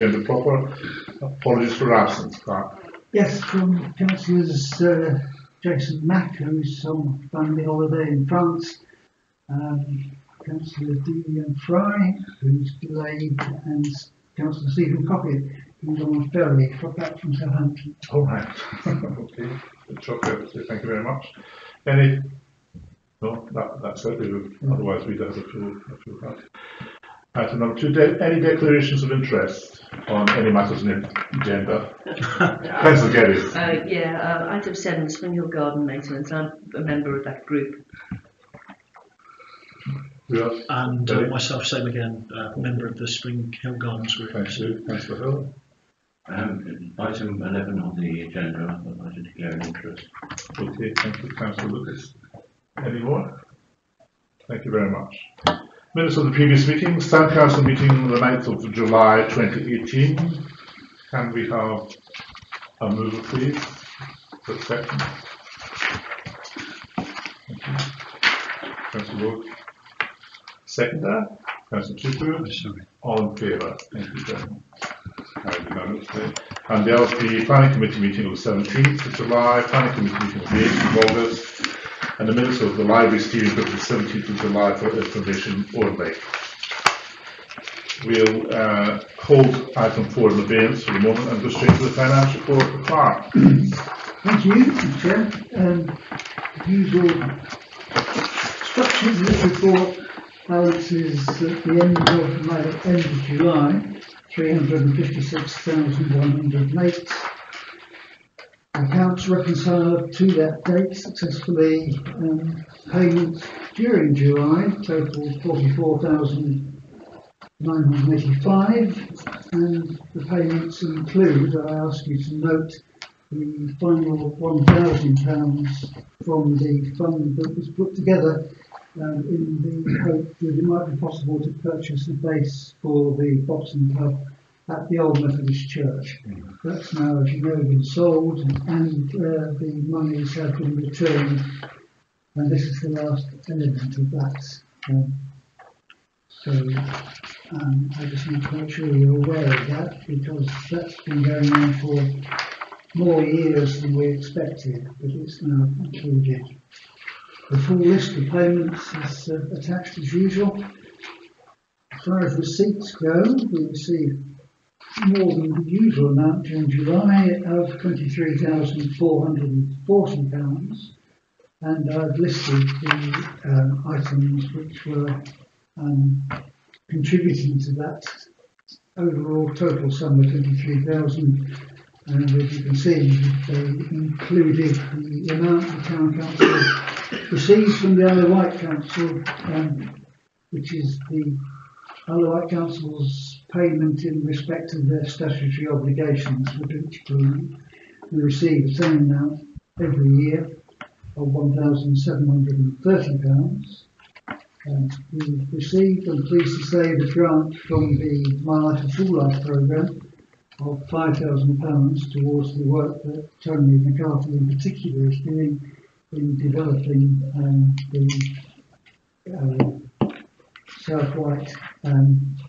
agenda proper. Apologies for absence, Clark. Yes, from Councillors Jason Mack, who's on family holiday in France, Councillor Dean Fry, who's delayed, and Councillor Stephen Cockett, who's on a ferry back from Southampton. All right. Okay. Good job, thank you very much. Any? No, that's it. Otherwise, we'd have a full count. Item number 2, any declarations of interest on any matters in the agenda? Councillor Geddes. Item 7, Spring Hill Garden Maintenance. I'm a member of that group. Yes. And myself, same again, member of the Spring Hill Gardens group. Thank you, Councillor Hill. Item 11 on the agenda, I'd like to declare an interest. Okay, thank you, Councillor Lucas. Any more? Thank you very much. Minutes of the previous meeting, Town Council meeting on the 9th of July 2018. Can we have a mover, please, for acceptance? Thank you. Councillor Wood. Seconder, Councillor Tupu. All in favour. Thank you very much. And the LP Planning Committee meeting of the 17th of July, Planning Committee meeting of the 8th of August, and the minutes of the Library Steering Group of the 17th of July for information only. We'll hold item 4 in abeyance for the moment and go straight to the finance report for Clark. Thank you, Mr. Chair. Usual structure of this report balances at the end of July 356,108. Accounts reconcile to that date successfully. Payments during July total 44,985, and the payments include, I ask you to note, the final £1,000 from the fund that was put together in the hope that it might be possible to purchase a base for the boxing club at the Old Methodist Church. That's now, as you know, been sold, and the monies have been returned, and this is the last element of that. I just want to make sure you're aware of that, because that's been going on for more years than we expected, but it's now included. The full list of payments is attached as usual. As far as receipts go, we received more than the usual amount during July of £23,440, and I've listed the items which were contributing to that overall total sum of 23,000, and as you can see, they included the amount the Town Council receives from the Isle of Wight Council, which is the Isle of Wight Council's payment in respect of their statutory obligations for beach cleaning. We receive the same amount every year of £1,730. We've received, I'm pleased to say, the grant from the My Life and Full Life programme of £5,000 towards the work that Tony McCarthy in particular is doing in developing the South Wight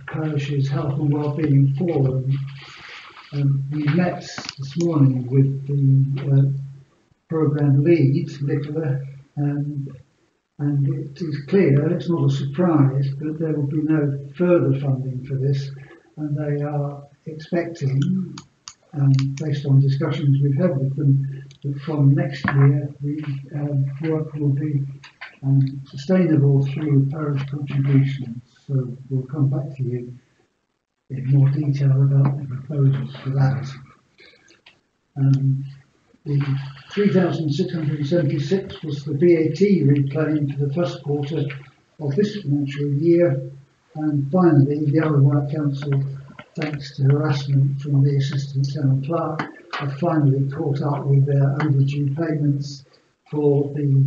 Parish's Health and Wellbeing Forum. We met this morning with the programme lead, Nicola, and it is clear, it's not a surprise, but there will be no further funding for this, and they are expecting, based on discussions we've had with them, that from next year the work will be sustainable through parish contributions. So we'll come back to you in more detail about the proposals for that. The 3,676 was the VAT reclaim for the first quarter of this financial year, and finally the Isle of Wight Council, thanks to harassment from the Assistant Town Clerk, have finally caught up with their overdue payments for the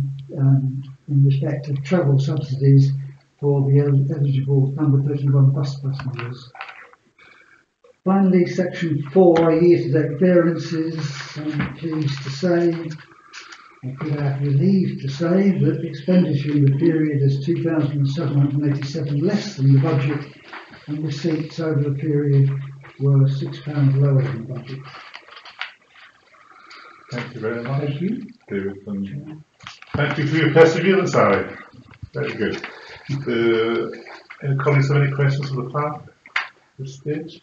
in respect of travel subsidies for the eligible number 31 bus passengers. Finally, section 4, year-to-date variances. I'm pleased to say, I could have relieved to say, that expenditure in the period is 2,787 less than the budget, and receipts over the period were £6 lower than budget. Thank you very much, Thank you. David. And thank you for your perseverance, Harry. Very good. Any colleagues have any questions for the plan at this stage?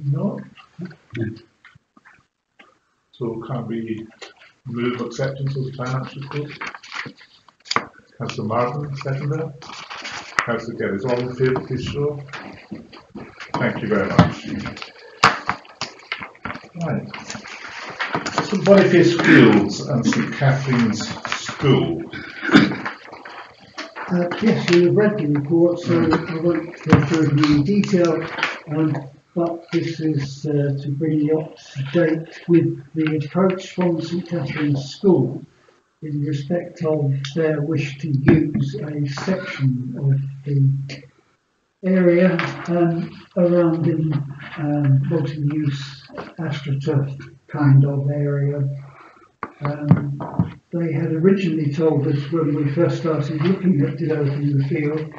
No? So can we move acceptance of the financial report? Councillor Martin, seconder. Councillor Geddes, all in favour, please show. Thank you very much. Right. St Boniface Fields and St Catherine's School. Yes, you have read the report, so I won't go through it in detail, but this is to bring you up to date with the approach from St Catherine's School in respect of their wish to use a section of the area around the multi-use astroturf kind of area. They had originally told us when we first started looking at developing the field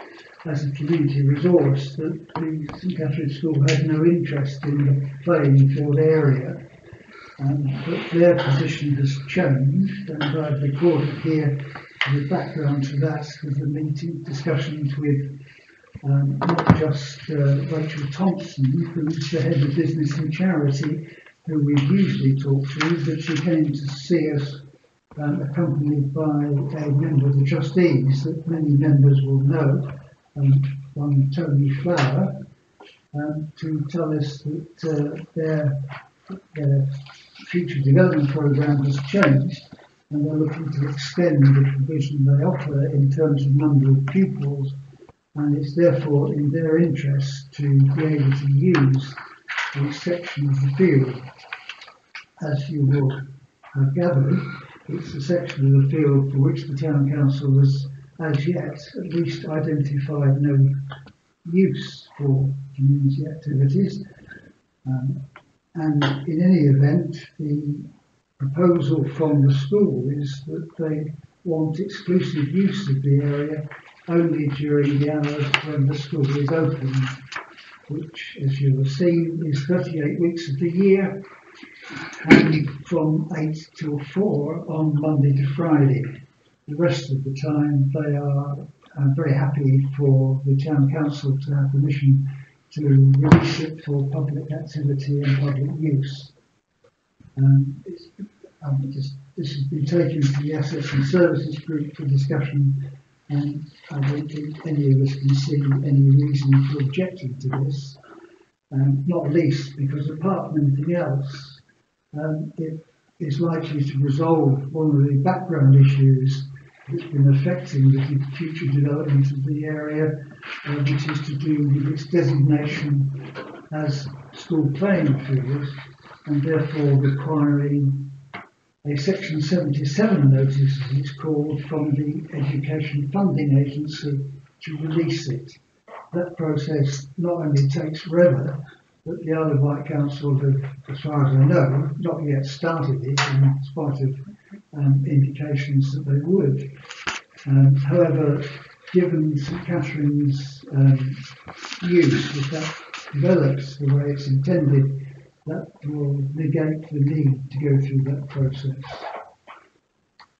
as a community resource that the St Catherine's School had no interest in the playing field area, but their position has changed, and I've recorded here the background to that with the meeting discussions with not just Rachel Thompson, who's the head of business and charity, who we usually talk to, but she came to see us accompanied by a member of the trustees that many members will know, one Tony Flower, to tell us that their future development programme has changed and they're looking to extend the provision they offer in terms of number of pupils, and it's therefore in their interest to be able to use a section of the field. As you will have gathered, it's a section of the field for which the Town Council has as yet at least identified no use for community activities. And in any event, the proposal from the school is that they want exclusive use of the area only during the hours when the school is open, which, as you will see, is 38 weeks of the year, and from 8 till 4 on Monday to Friday. The rest of the time they are very happy for the Town Council to have permission to release it for public activity and public use. This has been taken to the Assets and Services Group for discussion, and I don't think any of us can see any reason for objecting to this, not least because apart from anything else, it is likely to resolve one of the background issues that's been affecting the future development of the area, which is to do with its designation as school playing field, and therefore requiring a Section 77 notice, as it's called, from the Education Funding Agency to release it. That process not only takes forever, but the Isle of Wight Council have, as far as I know, not yet started it, in spite of indications that they would. However, given St Catherine's use, if that develops the way it's intended, that will negate the need to go through that process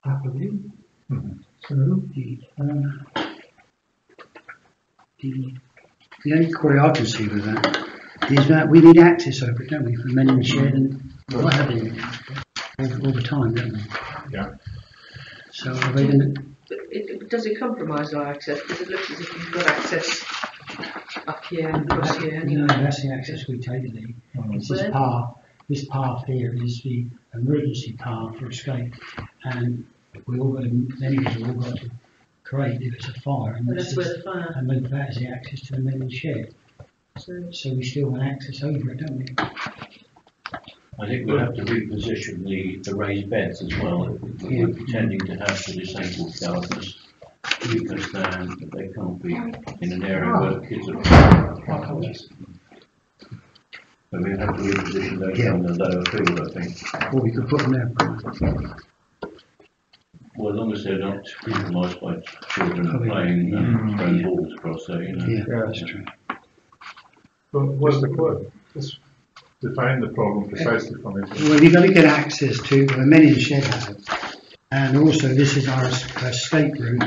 happily. So, the only query I can see with that is that we need access over it, don't we, for men in the shed and what have you, all the time, don't we? Yeah. So are they going to... Does it compromise our access? Because it looks as if you've got access up here and across here. No, that's the access we take, Lee. It's this path here is the emergency path for escape, and we all got to, many of us have all got to create if it's a fire, and that's where the fire. And with that is the access to the men in the shed. So we still want access over it, don't we? I think we'll have to reposition the raised beds as well. We're pretending to have the disabled gardeners use the stand, but they can't be in an area where the kids are. So we have to reposition those on the lower field, I think. Or we could put them there. Well, as long as they're not compromised by children playing and throwing balls across there, you know. Yeah, that's true. But what's the point? Just define the problem precisely for me. Well, you've got to get access to many in the shed have. And also, this is our escape route,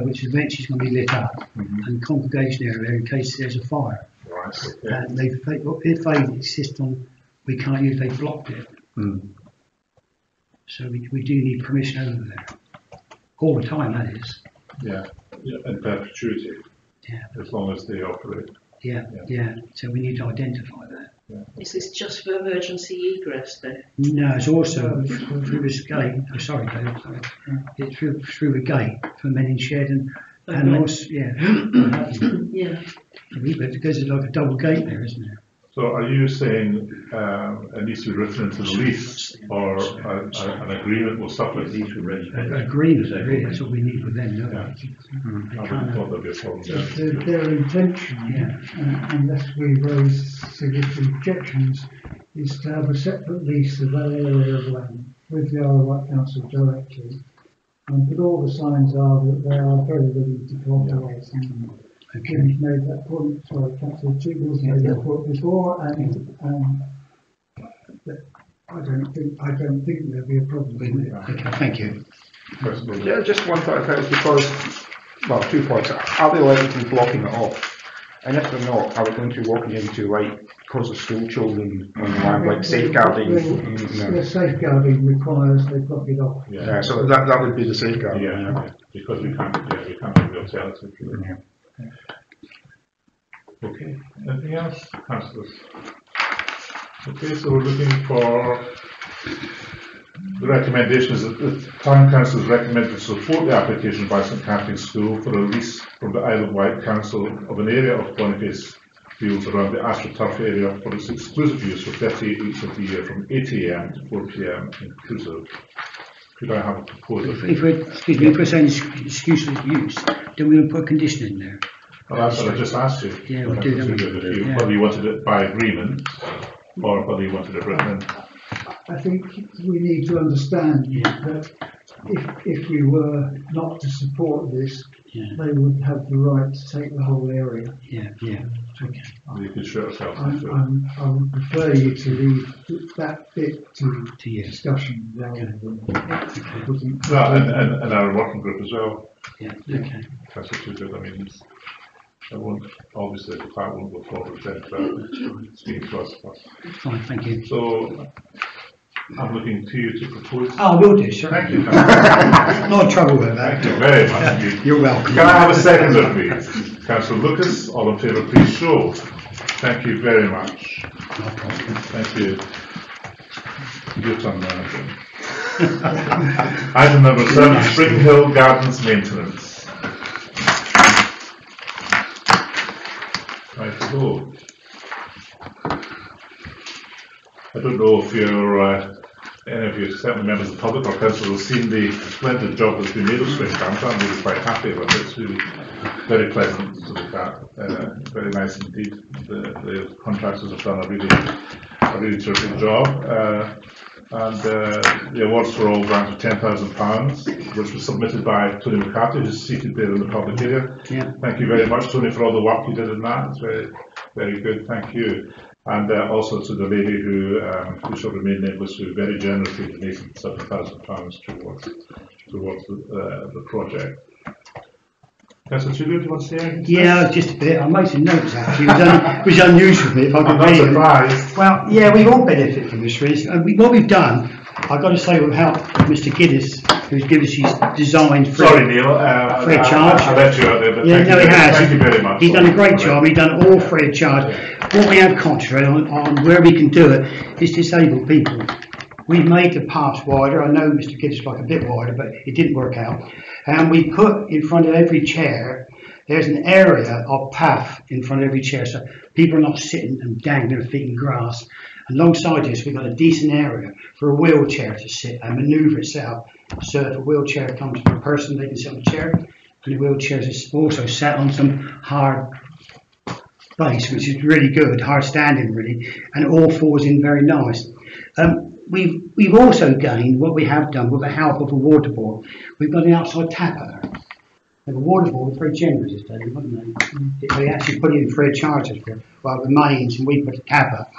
which eventually is going to be lit up, and congregation area in case there's a fire. Right, okay. And if they insist on we can't use, they blocked it. So we do need permission over there. All the time, that is. Yeah, in perpetuity, Yeah. as long as they operate. Yeah. So we need to identify that. Is this just for emergency egress then? No, it's also through this gate. Oh, sorry, Dave. Sorry. It's through a gate for men in shed and also, yeah. Yeah. Because it's like a double gate there, isn't there? So are you saying it needs to be written into the lease, or an agreement will stop it? Agreement, really, that's what we need with them, don't we? I wouldn't thought there'd be a problem there. Their intention, unless we raise significant objections, is to have a separate lease of that area of land with the Isle of Wight Council directly. But all the signs are that they are very willing to cooperate. Jim's made that point, sorry, Councillor Chiggles made that point before, and I don't think there'll be a problem with it. Okay, thank you. Yeah, just one thought about it, because, well, 2 points. Are they likely to be blocking it off? And if they're not, are we going to be walking into, like, because of school children on the land, like safeguarding? The safeguarding requires they block it off. Yeah, so that would be the safeguarding. Yeah, because we can't have the alternative. Okay, anything else, councillors? Okay, so we're looking for the recommendation is that the town council is recommended to support the application by St Catherine's School for a lease from the Isle of Wight Council of an area of Boniface Fields around the AstroTurf area for its exclusive use for 38 weeks of the year from 8 AM to 4 PM inclusive. Could I have a proposal? If we're saying exclusive use, then we'll put a condition in there. Well, that's what I just asked you. Yeah, we'll do that. Whether you wanted it by agreement or whether you wanted it written in. I think we need to understand that if we were not to support this, they would have the right to take the whole area. Yeah. Okay. You could show yourself. I would prefer you to leave that bit to you. discussion rather than putting. Well, and our working group as well. Yeah. Okay. That's what you do. I mean, I won't, obviously the client won't go forward then, but speaking to us first. Fine, thank you. So I'm looking to you to propose. Oh, will do, sir. Thank you. No trouble with that. Thank you very much. You're welcome. Can I have a seconder, please? Councillor Lucas, all in favour, please show. Thank you very much. No problem. Thank you. Your turn now. Item number 7, Spring Hill Gardens maintenance. Right to go. I don't know if you're any of you, certainly members of the public or council, have seen the splendid job that's been made of Spring Camp. I'm really quite happy about it. It's really very pleasant to look at. Very nice indeed. The contractors have done a really terrific job. And the awards were all granted £10,000, which was submitted by Tony McCarthy, who's seated there in the public area. Yeah. Thank you very much, Tony, for all the work you did in that. It's very, very good. Thank you. And also to the lady who shall remain nameless, who very generously donated £7,000 towards the project. Councillor Tudor, do you want to say anything? Yeah, just a bit. I made some notes actually. It was unusual for me. If I could I'm not surprised. Well, yeah, we all benefit from this really. What we've done, I've got to say, we've helped Mr. Giddis, who's given us his design free. Sorry, Neil. Free of charge. I let you out there, but yeah, he has. Thank you very much. He's done a great job. He's done all free of charge. What we have concentrated on where we can do it is disabled people. We've made the paths wider. I know Mr. Giddis like a bit wider, but it didn't work out. And we put in front of every chair, there's an area of path in front of every chair, so people are not sitting and dangling their feet in grass. Alongside this, we've got a decent area for a wheelchair to sit and manoeuvre itself. So if a wheelchair comes to a person, they can sit on a chair, and the wheelchair is also sat on some hard base, which is really good, hard standing really, and it all falls in very nice. We've also gained what we have done with the help of a water board. We've got an outside tap at her. And the water board was very generous this day, wasn't they? They actually put it in free of charge for the mains, and we put a tap up,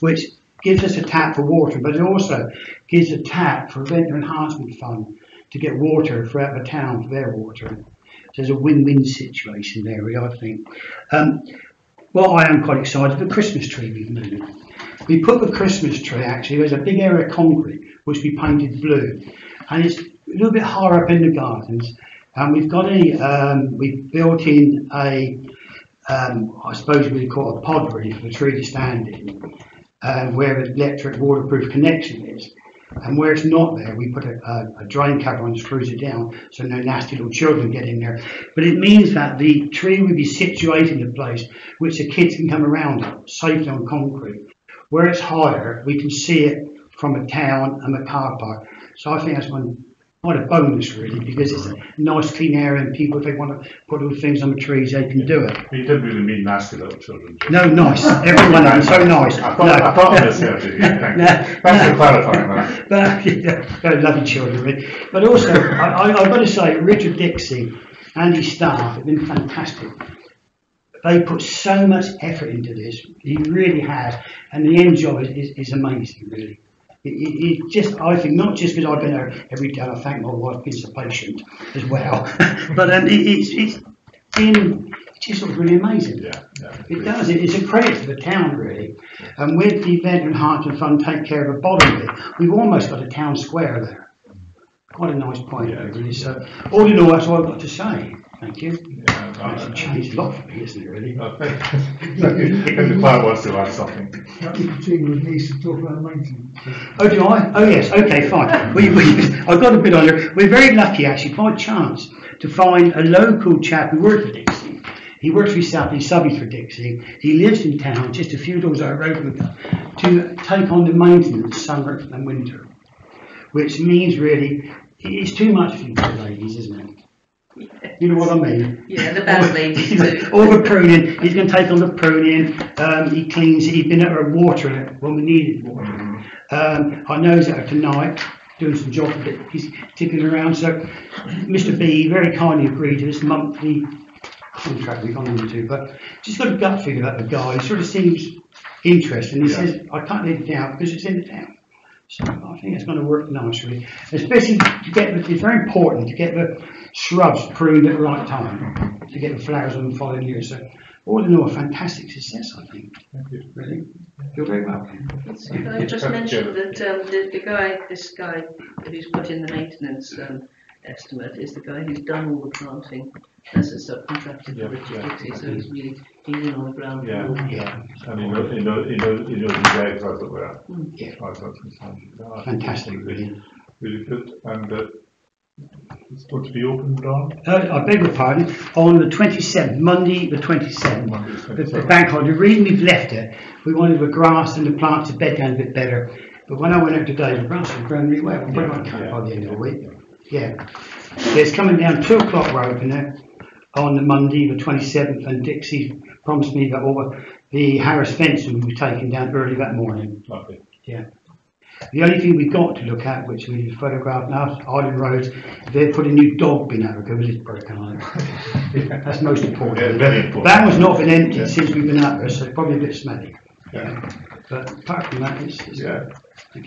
which gives us a tap for water, but it also gives a tap for a Ventnor enhancement fund to get water throughout the town for their water. So there's a win-win situation there, really, I think. Well, I am quite excited, the Christmas tree we've moved. We put the Christmas tree, actually, there's a big area of concrete which we painted blue, and it's a little bit higher up in the gardens, and we've got we've built in a, I suppose we'd call it a pod really for the tree to stand in, where the electric waterproof connection is. And where it's not there, we put a drain cover on and screws it down so no nasty little children get in there. But it means that the tree will be situated in a place which the kids can come around it safely on concrete. Where it's higher, we can see it from a town and the car park. So I think that's quite a bonus really, because it's a nice clean area, and people, if they want to put little things on the trees, they can do it. You didn't really mean nasty little children. No, nice. Everyone of them so nice. I thought I misheard you. Thank you. Thanks for clarifying that. But yeah, very lovely children, really. But also, I've got to say, Richard Dixie and his staff have been fantastic. They put so much effort into this. He really has, and the end job is amazing, really. It just, I think, not just because I've been there every day, I thank my wife being so patient as well, but it's just sort of really amazing. Yeah. It does. It's a credit to the town, really. And with the Ventnor Enhancement Fund take care of the bottom of it, we've almost got a town square there. Quite a nice point, really. So, all in all, that's all I've got to say. Thank you. Yeah, It's changed a lot for me, isn't it, really? If the client wants to add something. That would continue with Lisa to talk about maintenance. Oh, do I? Oh, yes. Okay, fine. I've got a bit on there. We're very lucky, actually, by chance, to find a local chap who works for Dixie. He works for South East Subbies for Dixie. He lives in town, just a few doors over the road with us, to take on the maintenance summer and winter, which means really it's too much for you ladies, isn't it? You know what I mean? Yeah, the bad ladies too. All the pruning, he's going to take on the pruning, he cleans it, he's been out watering it when we needed water. I know he's out tonight doing some job, but he's ticking around, so Mr. B very kindly agreed to this monthly contract we've gone into, but just got a gut feeling about the guy. He sort of seems interested, and he says, I can't leave it down because it's in the town. So I think it's going to work nicely, especially to get it's very important to get the shrubs pruned at the right time to get the flowers on the following year. So all in all, a fantastic success, I think. Thank you. Really, you're very welcome. I just mentioned that this guy who's put in the maintenance estimate is the guy who's done all the planting as a subcontractor for Richard Dixie, so he's in on the ground. Yeah. And he knows exactly as it were. Yeah. As far as that's concerned. Fantastic, really. Really good. And it's going to be opened on? I beg your pardon, on the 27th, Monday the 27th, the bank holiday. The reason we've left it, we wanted the grass and the plants to bed down a bit better, but when I went out today, the grass was growing really well. We'll put it on cut by the end of the week. Yeah. It's coming down 2 o'clock, we're opening it on the Monday the 27th, and Dixie promised me that all the Harris fencing will be taken down early that morning. Lovely. Yeah. The only thing we've got to look at, which we need to photograph now, Island Roads, they've put a new dog bin out because it's broken on it. That's most important. Yeah, very important. That one's not been emptied since we've been out there, so it's probably a bit smelly. Yeah. But apart from that, it's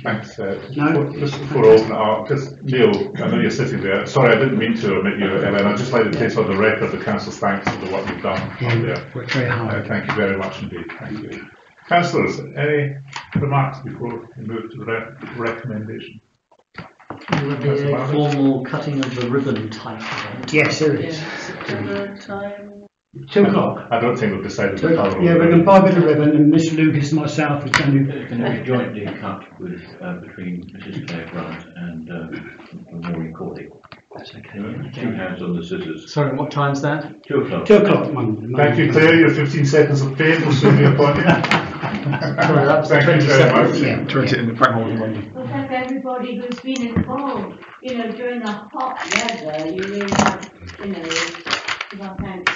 Thanks. No, just before opening because Neil, I know you're sitting there. Sorry, I didn't mean to omit you, Ellen. I'd just like to place on the record the council's thanks for the work you've done on there. Worked very hard. Thank you very much indeed. Thank you. Councillors, any remarks before we move to the recommendation? Will there be a formal cutting of the ribbon type event? Yes, there is. September time. 2 o'clock. I don't think we've decided the colour. Yeah, we're going to buy a bit of ribbon, and Miss Lucas and myself are going to. It's going to be jointly cut with between Mrs. Claire Grant and Maureen Corley. That's okay. 2 hands on the scissors. Sorry, what time's that? 2 o'clock. 2 o'clock, Monday. Thank you, Claire. Your 15 seconds of fame will soon be upon you. Thank you very much. Yeah. Turn it in the bank holiday Monday. Well, thank everybody who's been involved. You know, during the hot weather, you really have, well, thanks,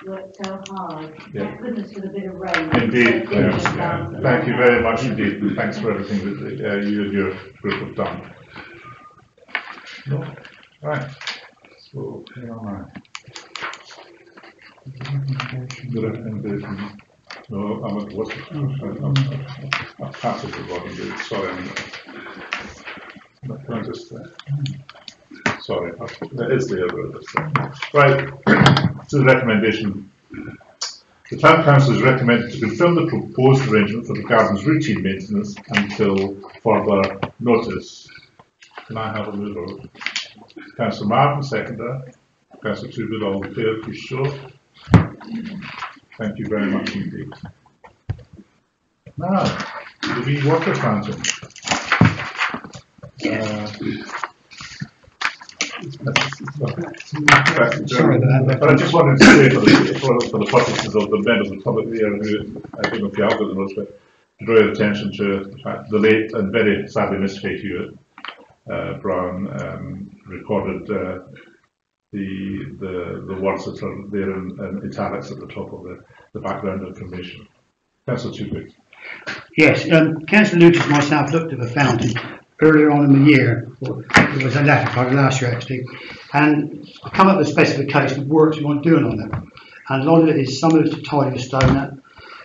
worked so hard. Yeah. Thank goodness for the bit of rain. Indeed, Saved yes, us yeah. down. Thank you very much indeed. Thanks for everything that you and your group have done. No? Right. So, hang on now. The recommendation. No, I'm at what? I'm passive at what I'm doing. Sorry, can I just, sorry, that is the other. Right, to the recommendation. The Town Council is recommended to confirm the proposed arrangement for the garden's routine maintenance until further notice. Can I have a mover? Councillor Martin, seconder. Councillor Trueblood, all in favour, please show. Thank you very much indeed. Now, the wee water fountain. Sorry about that. But I just wanted to say for the purposes of the members of the public here, who I don't know if you have got the notes, but to draw your attention to the fact the late and very sadly missed Kate Hewitt Brown recorded the words that are there in italics at the top of the background information. Councillor Chukwik. Yes, Councillor Lucas and myself looked at the fountain earlier on in the year, or it was the latter part of last year actually, and I come up with a specification of works we want doing on it. And a lot of it is, some of it is to tidy the stone up,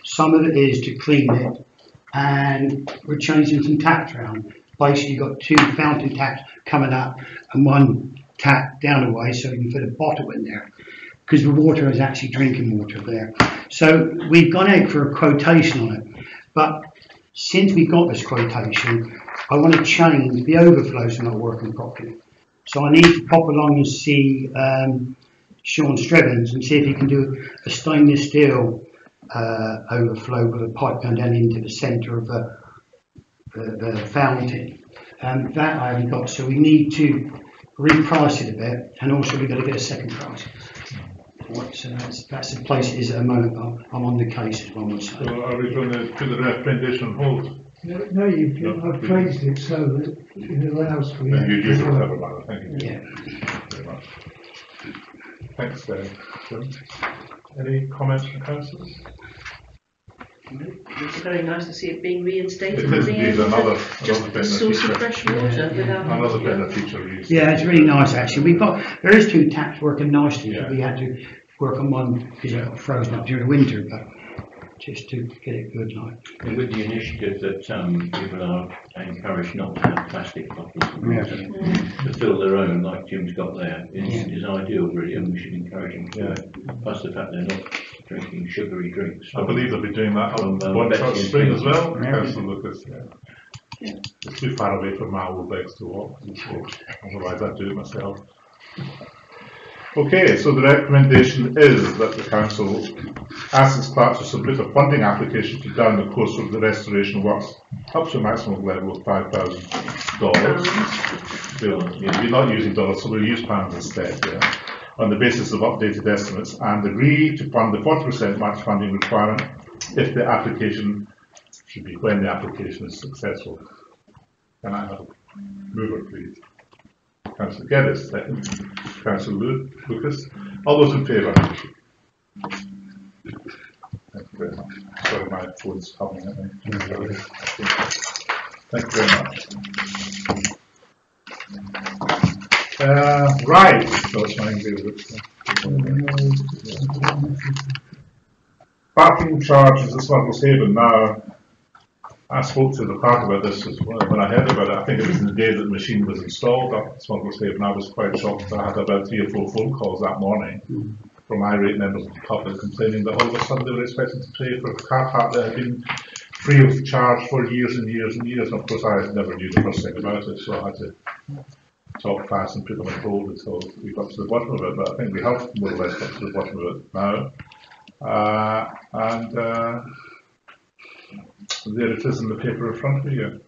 some of it is to clean it, and we're changing some taps around. Basically, you've got 2 fountain taps coming up and 1 tap down the way, so you can fit a bottle in there, because the water is actually drinking water there. So we've gone out for a quotation on it, but since we got this quotation, I want to change, the overflows are not working properly. So I need to pop along and see Sean Strevens and see if he can do a stainless steel overflow with a pipe going down into the centre of the fountain. That I haven't got, so we need to reprice it a bit, and also we've got to get a second price. So that's the place it is at the moment. I'm on the case as well myself. So are we going to put the recommendation on hold? No, I've praised it so that it allows for Thank you, it. you will have a matter. Thank you. Yeah. Very much. Thanks, Jim. Any comments from councillors? It's very nice to see it being reinstated. It is being indeed able to another just better source of feature. fresh water without Another better feature use. Yeah, it's really nice actually. There is 2 taps working nicely, Yeah. but we had to work on one because it got frozen up during the winter, but just to get it good like. And with the initiative that people are encouraged not to have plastic bottles of water, to fill their own, like Jim's got there, is ideal really, and we should encourage them to do it. Plus the fact they're not drinking sugary drinks. I believe they'll be doing that on Church Spring as well. Councillor Lucas, yeah. It's too far away from my old legs to walk, so otherwise I'd do it myself. Okay, so the recommendation is that the council asks its clerk to submit a funding application to down the course of the restoration works up to a maximum level of $5,000. We're not using dollars, so we'll use pounds instead, on the basis of updated estimates, and agree to fund the 40% match funding requirement if the application, should be when the application is successful. Can I have a mover, please? Councillor Geddes, second. Councillor Lucas. All those in favour? Thank you very much. Sorry, my phone's humming at me. Thank you very much. Right. So it's mine. Parking charges at Smuggler's Haven. Now, I spoke to the park about this when I heard about it. I think it was in the day that the machine was installed at Smuggler's Haven. I was quite shocked. I had about 3 or 4 phone calls that morning from irate members of the public complaining that all of a sudden they were expected to pay for a car park that had been free of charge for years and years and years. And of course, I never knew the first thing about it, so I had to talk fast and put them on hold until we got to the bottom of it. But I think we have more or less got to the bottom of it now. There it is in the paper in front of you.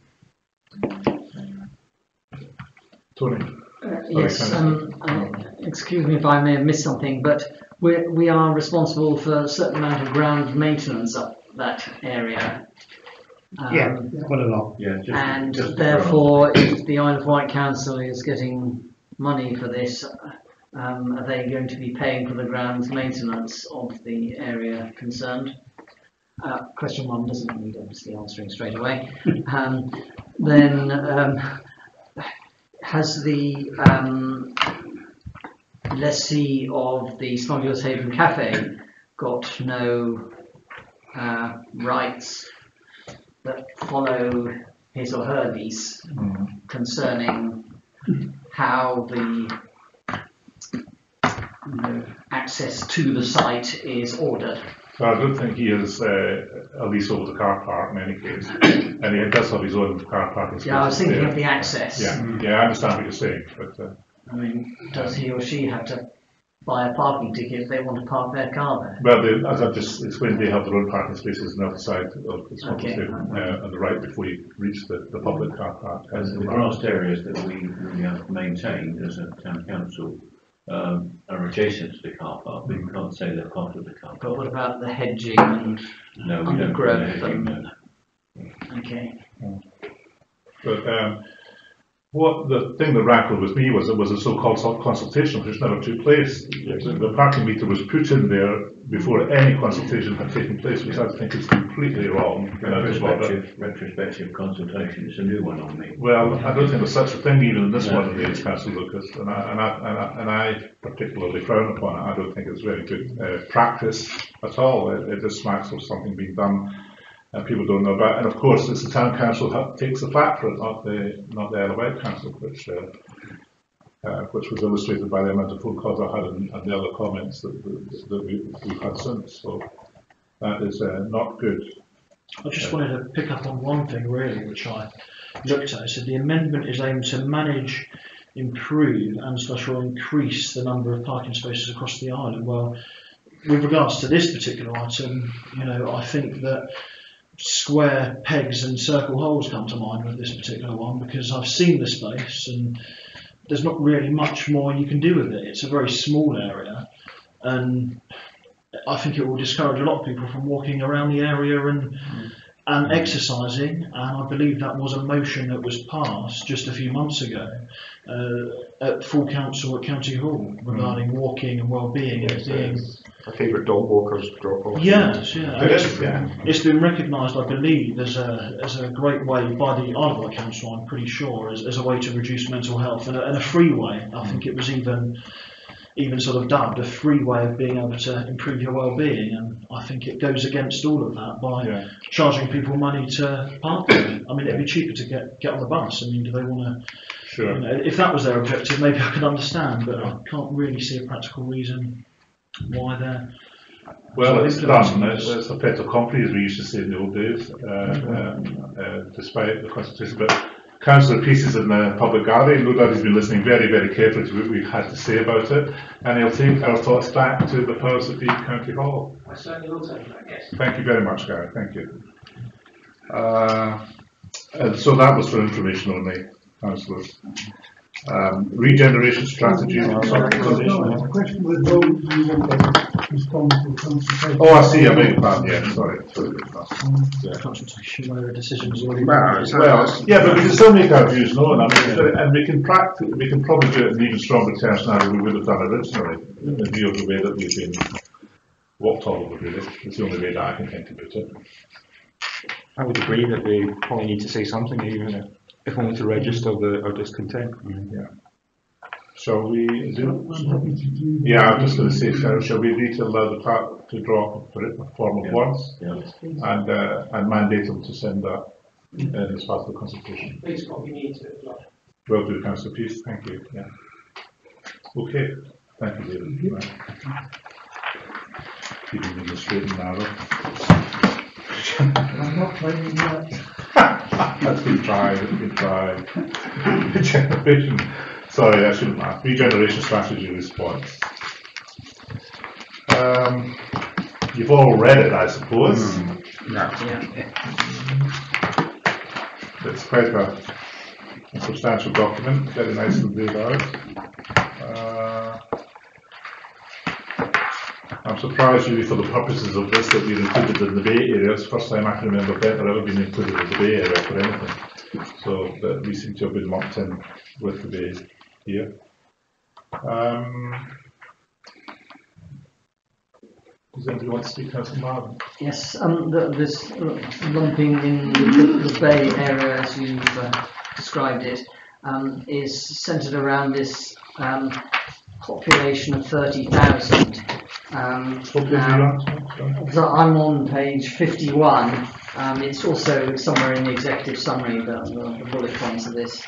Tony. Yes, excuse me if I may have missed something, but we are responsible for a certain amount of ground maintenance up that area. Quite a lot. Yeah, therefore, if the Isle of Wight Council is getting money for this, Are they going to be paying for the grounds maintenance of the area concerned? Question 1 doesn't need obviously answering straight away. Then has the lessee of the Smugglers Haven Cafe got no rights that follow his or her lease concerning how the access to the site is ordered? So I don't think he has a lease over the car park in any case, and he does have his own car parking space. Yeah, I was thinking there. of the access. Yeah, I understand what you're saying, but I mean, does he or she have to buy a parking ticket if they want to park their car there? well, as I've just explained, they have their own parking spaces on the other side of the Smugglers Okay. Haven, on the right before you reach the public car park. As the grassed areas that we have maintained as a town council are adjacent to the car park, but you can't say they're part of the car But park. what about the hedging and No, we don't do undergrowth? the hedging, no. Okay. But what the thing that rankled with me was it was a so-called consultation which never took place. The parking meter was put in there before any consultation had taken place, which I think is completely wrong. Retrospective consultation, it's a new one on me. Well, I don't think there's such a thing even in this one of the Council, Lucas, and I particularly frown upon it. I don't think it's very good practice at all. It just smacks of something being done and people don't know about. And of course, it's the town council that takes the fat for it, not the Isle of Wight council, which was illustrated by the amount of phone calls I had and the other comments that we've had since. So that is not good. I just wanted to pick up on one thing really, which I looked at. I said the amendment is aimed to manage, improve and / increase the number of parking spaces across the island. Well, with regards to this particular item, I think that square pegs and circle holes come to mind with this particular one, because I've seen the space and there's not really much more you can do with it. It's a very small area, and I think it will discourage a lot of people from walking around the area and exercising. And I believe that was a motion that was passed just a few months ago at full council at County Hall regarding walking and well-being. Yes, being a favourite dog walkers drop off. Yes, yeah. Yeah. It's been recognised, I believe, as a great way by the Isle of Wight Council, I'm pretty sure, as a way to reduce mental health, and a free way. I think it was even sort of dubbed a free way of being able to improve your well-being, and I think it goes against all of that by charging people money to park there. I mean, it'd be cheaper to get on the bus. I mean, do they want to? Sure. If that was their objective, maybe I could understand, but I can't really see a practical reason why they're. Well, it's done. It's a fait accompli, as we used to say in the old days, despite the constitution. But Councillor Peace is in the public gallery. No doubt he's been listening very, very carefully to what we've had to say about it, and he'll take our thoughts back to the powers that be County Hall. I certainly will take that, yes. Thank you very much, Gary. Thank you. And so that was for information only, councillors. Regeneration strategy. A question with those who want to respond to consultation. Oh, I see. I beg your pardon. Yeah, sorry. Consultation where a decision is already Well, yeah, but we can still make our views known. I mean, and we can probably do it in even stronger terms now than we would have done originally, in view of the way that we've been walked all over. Really, it's the only way that I can think about it. I would agree that they probably need to say something, even if only to register our discontent. Yeah. Shall we do? I'm happy to do that. Yeah, I'm just going to say, shall we agree to allow the clerk to draw up a form of words and mandate them to send that in as part of the consultation? Please copy me to it. Well do, Councillor Peace. Thank you. Yeah. Okay. Thank you, David. Right. Keeping them straight and narrow. I'm not claiming that. That's been tried. That's been tried. Regeneration. Sorry, I shouldn't laugh. Regeneration strategy response. You've all read it, I suppose. It's quite a substantial document, very nicely laid out. I'm surprised really for the purposes of this that we've included in the Bay Area. It's the first time I can remember Ventnor ever being included in the Bay Area for anything. So that we seem to have been lumped in with the Bay here. Does anybody want to speak, Councillor Marvin? Yes, this lumping in the Bay area, as you've described it, is centred around this population of 30,000. I'm on page 51. It's also somewhere in the executive summary, the bullet points of this.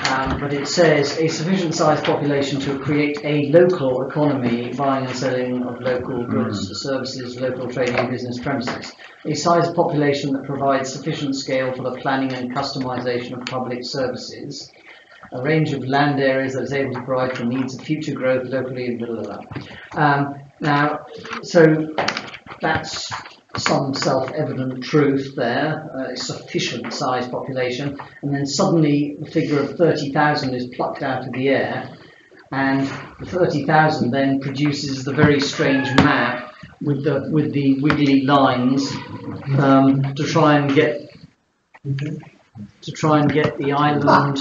But it says a sufficient sized population to create a local economy, buying and selling of local goods, services, local trading business premises. A sized population that provides sufficient scale for the planning and customisation of public services. A range of land areas that is able to provide for needs of future growth locally and blah, blah, blah. Now, so that's some self-evident truth there, a sufficient size population, and then suddenly the figure of 30,000 is plucked out of the air, and the 30,000 then produces the very strange map with the wiggly lines to try and get the island.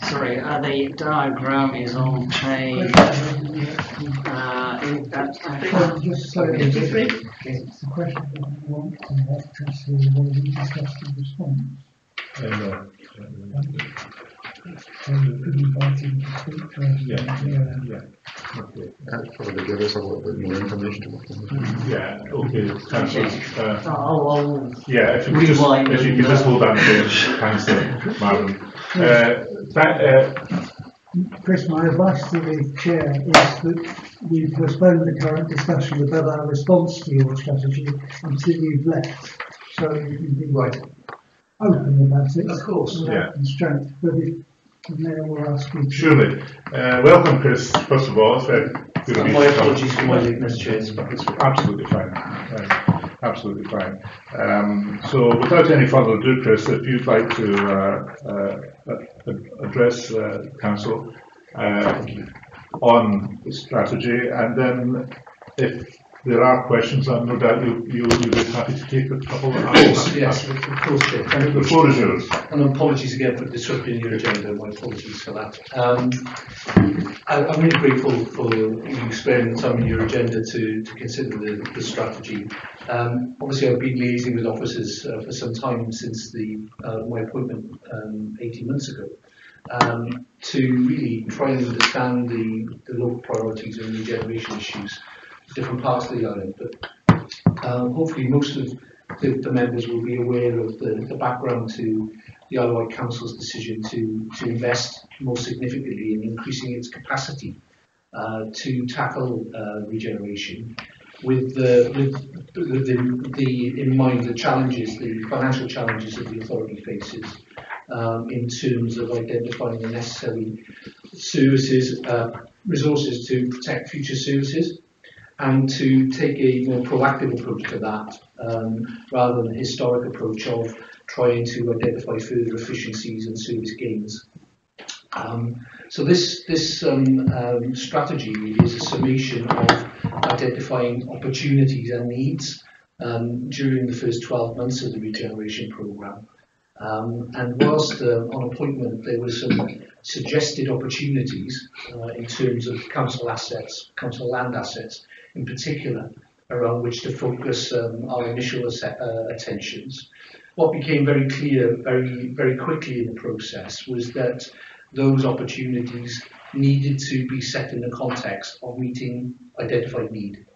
Sorry, the diagram is on page. Just so it's a question that you want to see whether we discussed the response. So we could invite him to speak to us. Yeah. Okay. That'd probably give us a little bit more information to work on. Yeah, okay, Councillor. Yeah, if you could just hold on to Councillor Marvin. Chris, my advice to the Chair is that we postpone the current discussion about our response to your strategy until you've left, so you can be open about it. Of course, without constraint. But if the Mayor will ask you to... Surely. Welcome, Chris, first of all. It's very good of you. My apologies for my lateness, Chair. It's absolutely fine. Absolutely fine. So without any further ado, Chris, if you'd like to address Council on the strategy, and then if there are questions, I'm no doubt you'll be happy to take a couple of hours. Yes, of course, Chair. The floor is yours. And apologies again for disrupting your agenda. My apologies for that. I'm really grateful for you sparing the time in your agenda to consider the strategy. Obviously, I've been liaising with officers for some time since my appointment 18 months ago to really try and understand the local priorities and regeneration issues in different parts of the island. But hopefully, most of the members will be aware of the background to the Isle of Wight Council's decision to invest more significantly in increasing its capacity to tackle regeneration, with in mind the challenges, the financial challenges that the authority faces in terms of identifying the necessary services, resources to protect future services, and to take a more proactive approach to that rather than a historic approach of trying to identify further efficiencies and service gains. So this strategy is a summation of identifying opportunities and needs during the first 12 months of the regeneration programme. And whilst on appointment there were some suggested opportunities in terms of council assets, council land assets in particular, around which to focus our initial attentions, what became very clear very quickly in the process was that those opportunities needed to be set in the context of meeting identified need.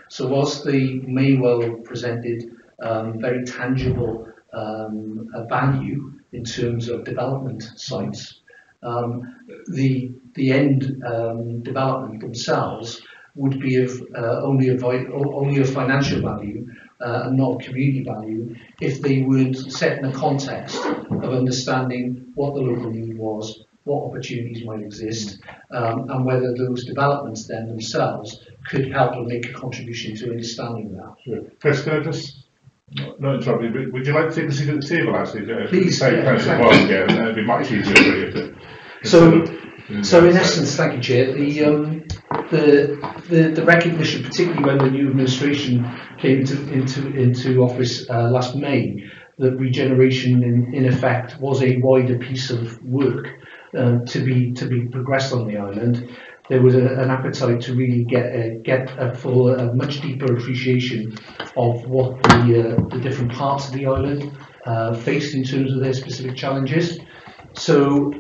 So whilst they may well have presented very tangible value in terms of development sites, the end development themselves would be of only of financial value and not community value if they weren't set in a context of understanding what the local need was, what opportunities might exist, and whether those developments then themselves could help and make a contribution to understanding that. Sure. Chris, can I just not interrupt you, but would you like to take a seat at the table actually? Please. It'd be much easier for you to. So in essence, thank you, Chair. The recognition, particularly when the new administration came into office last May, that regeneration in effect was a wider piece of work to be progressed on the island, there was an appetite to really get a much deeper appreciation of what the different parts of the island faced in terms of their specific challenges. So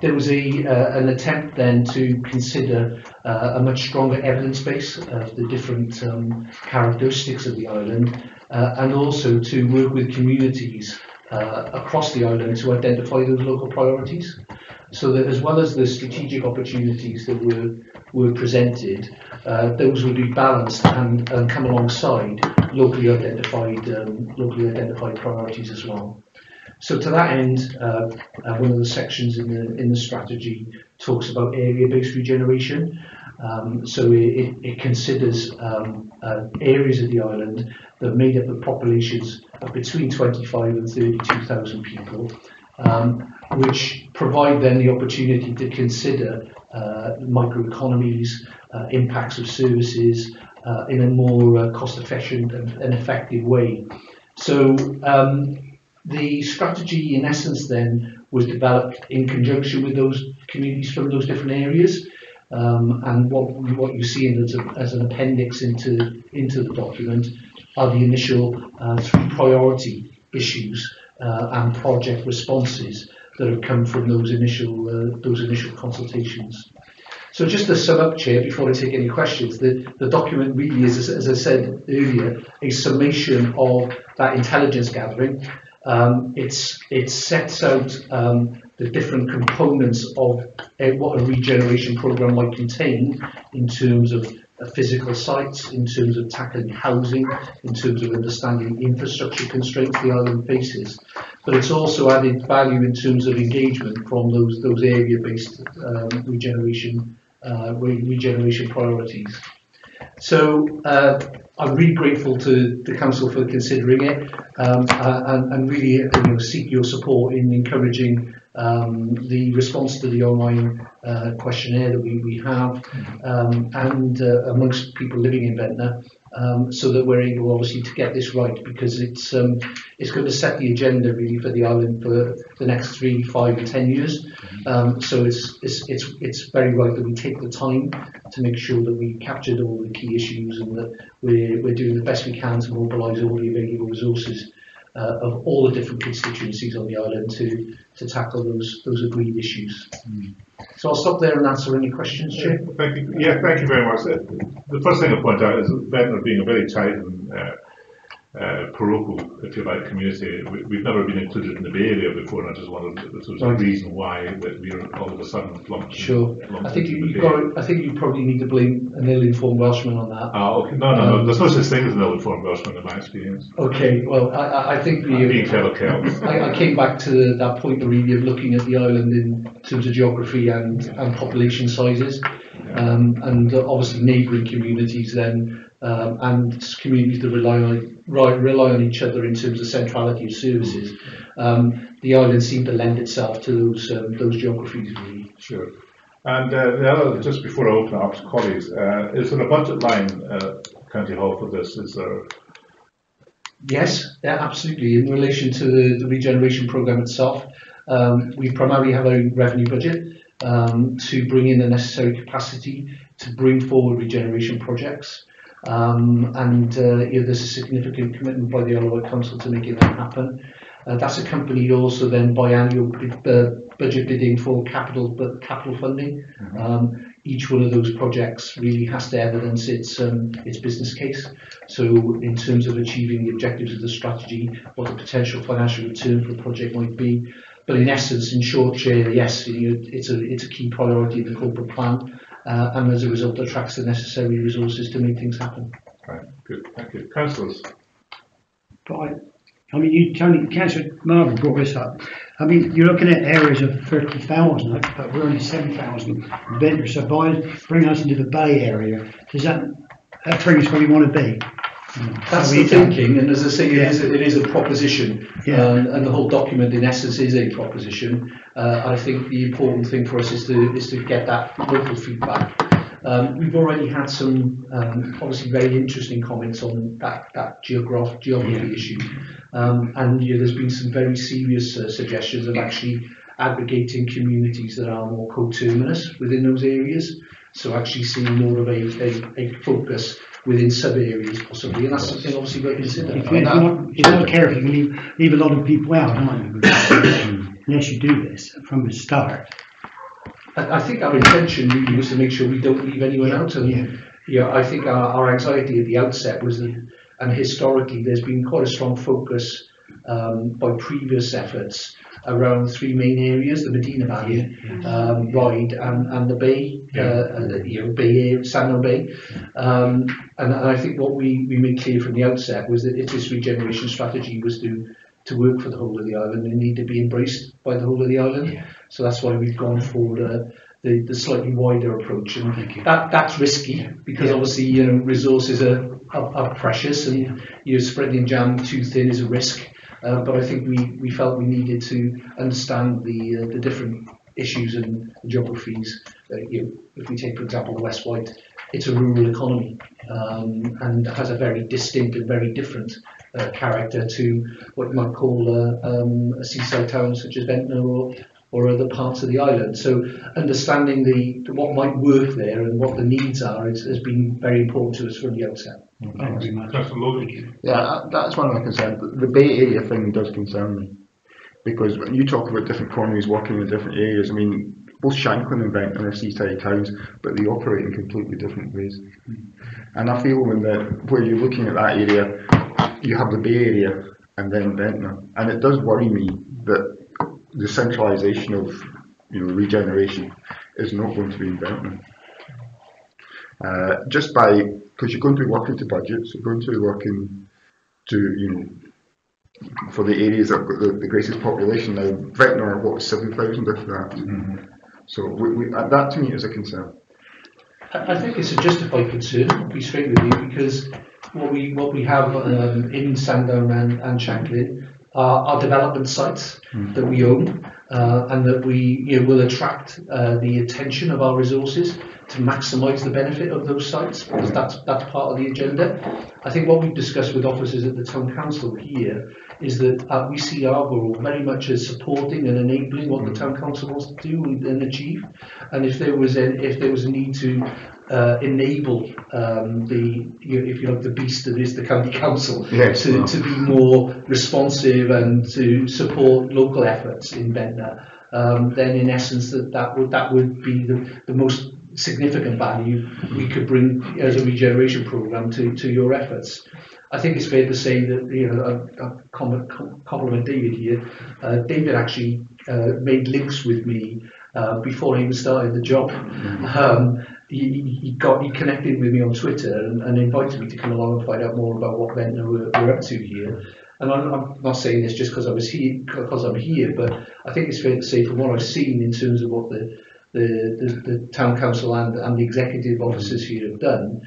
there was an attempt then to consider a much stronger evidence base of the different characteristics of the island, and also to work with communities across the island to identify those local priorities. So that as well as the strategic opportunities that were presented, those would be balanced and come alongside locally identified priorities as well. So to that end, one of the sections in the strategy talks about area-based regeneration. So it considers areas of the island that are made up of populations of between 25 and 32,000 people, which provide then the opportunity to consider microeconomies, impacts of services in a more cost-efficient and effective way. So the strategy, in essence, then was developed in conjunction with those communities from those different areas, and what you see as an appendix into the document are the initial 3 priority issues and project responses that have come from those initial consultations. So just to sum up, Chair, before I take any questions, the document really is, as I said earlier, a summation of that intelligence gathering. It sets out the different components of what a regeneration programme might contain in terms of physical sites, in terms of tackling housing, in terms of understanding infrastructure constraints the island faces. But it's also added value in terms of engagement from those area-based regeneration priorities. So I'm really grateful to the Council for considering it, and really seek your support in encouraging the response to the online questionnaire that we have, and amongst people living in Ventnor, so that we're able, obviously, to get this right, because it's going to set the agenda really for the island for the next 3, 5 and 10 years. So it's very right that we take the time to make sure that we captured all the key issues, and that we're doing the best we can to mobilise all the available resources of all the different constituencies on the island to tackle those agreed issues. So I'll stop there and answer any questions, Chair. Thank you. Yeah, thank you very much. The first thing I point out is that Ventnor being a very tight and parochial, if you like, community. We've never been included in the Bay Area before, and I just wondered if there was a reason why that we're all of a sudden lumped. Sure. I think you probably need to blame an ill-informed Welshman on that. Oh, okay. No. There's no such thing as an ill-informed Welshman in my experience. Okay. Well, I think being fellow Celts. I came back to that point really of looking at the island in terms of geography and population sizes, and obviously neighbouring communities then. And communities that rely on each other in terms of centrality of services. The island seemed to lend itself to those geographies, really. Sure. And the other, just before I open up to colleagues, is there a budget line County Hall for this? Is there? Yes, absolutely. In relation to the regeneration programme itself, we primarily have a revenue budget to bring in the necessary capacity to bring forward regeneration projects. There's a significant commitment by the Isle of Wight Council to making that happen. That's accompanied also then by annual budget bidding for capital funding. Each one of those projects really has to evidence its business case. So in terms of achieving the objectives of the strategy, what the potential financial return for a project might be. But in essence, in short, Chair, yes, it's a key priority in the corporate plan. And as a result, attracts the necessary resources to make things happen. Right, good, thank you. Councillors? Councillor Marvin brought this up. I mean, you're looking at areas of 30,000, but we're only 7,000 vendors. So by bringing us into the Bay area, does that bring us where we want to be? That's the thinking, and as I say, it is a proposition, and the whole document, in essence, is a proposition. I think the important thing for us is to get that local feedback. We've already had some obviously very interesting comments on that geography issue, and there's been some very serious suggestions of actually aggregating communities that are more coterminous within those areas. So actually seeing more of a focus within sub-areas possibly, and that's something obviously we're considering. If you're not careful, you leave a lot of people out, aren't you? Unless you do this from the start. I think our intention really was to make sure we don't leave anyone out, and I think our anxiety at the outset was that, and historically there's been quite a strong focus by previous efforts around three main areas: the Medina Valley, Ryde, and the Bay, Bay area, Sandal Bay. And I think what we made clear from the outset was that if this regeneration strategy was to work for the whole of the island, it needed to be embraced by the whole of the island. So that's why we've gone for the slightly wider approach, and that's risky because obviously resources are precious, and spreading jam too thin is a risk. But I think we felt we needed to understand the different issues and geographies. If we take, for example, the West White, it's a rural economy and has a very distinct and very different character to what you might call a seaside town such as Ventnor or other parts of the island. So understanding what might work there and what the needs are has been very important to us from the outset. Yeah, that's one of my concerns. The Bay Area thing does concern me, because when you talk about different colonies working in different areas, I mean, both Shanklin and Ventnor are seaside towns, but they operate in completely different ways. And I feel where you're looking at that area, you have the Bay Area and then Ventnor, and it does worry me that the centralisation of regeneration is not going to be in Ventnor. Just because you're going to be working to budgets, you're going to be working to for the areas that have got the greatest population. Now Ventnor, what was 7,000 if that? So that to me is a concern. I think it's a justified concern, to be straight with you, because what we have in Sandown and Shanklin are development sites that we own, and that we will attract the attention of our resources to maximise the benefit of those sites, because that's part of the agenda. I think what we've discussed with officers at the Town Council here is that we see our role very much as supporting and enabling what the Town Council wants to do and achieve. And if there was a need to enable if you like, the beast that is the County Council to be more responsive and to support local efforts in Ventnor, then in essence that would be the most significant value we could bring as a regeneration programme to your efforts. I think it's fair to say that I compliment David here. David actually made links with me before he even started the job. He connected with me on Twitter and invited me to come along and find out more about what Ventnor we're up to here. And I'm not saying this just because I'm here, but I think it's fair to say from what I've seen in terms of what the Town Council and the executive officers here have done,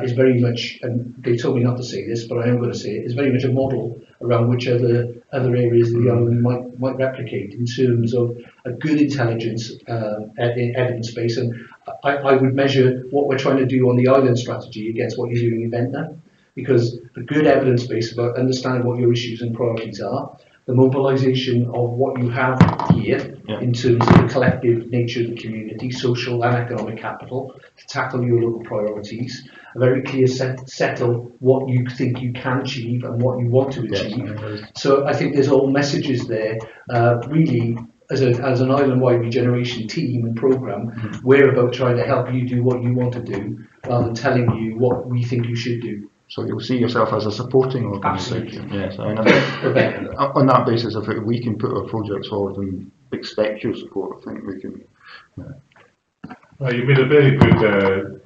is very much, and they told me not to say this, but I am going to say it, is very much a model around which other areas of the island might replicate in terms of a good intelligence evidence base. And I would measure what we're trying to do on the island strategy against what you're doing in Ventnor, because a good evidence base about understanding what your issues and priorities are, the mobilisation of what you have here in terms of the collective nature of the community, social and economic capital, to tackle your local priorities, a very clear set of what you think you can achieve and what you want to achieve. So I think there's all messages there, really, as an island-wide regeneration team and programme, we're about trying to help you do what you want to do, rather than telling you what we think you should do. So you'll see yourself as a supporting organisation. Absolutely. Yes, I mean, on that basis, if we can put our projects forward and expect your support, I think we can. Well, you made a very good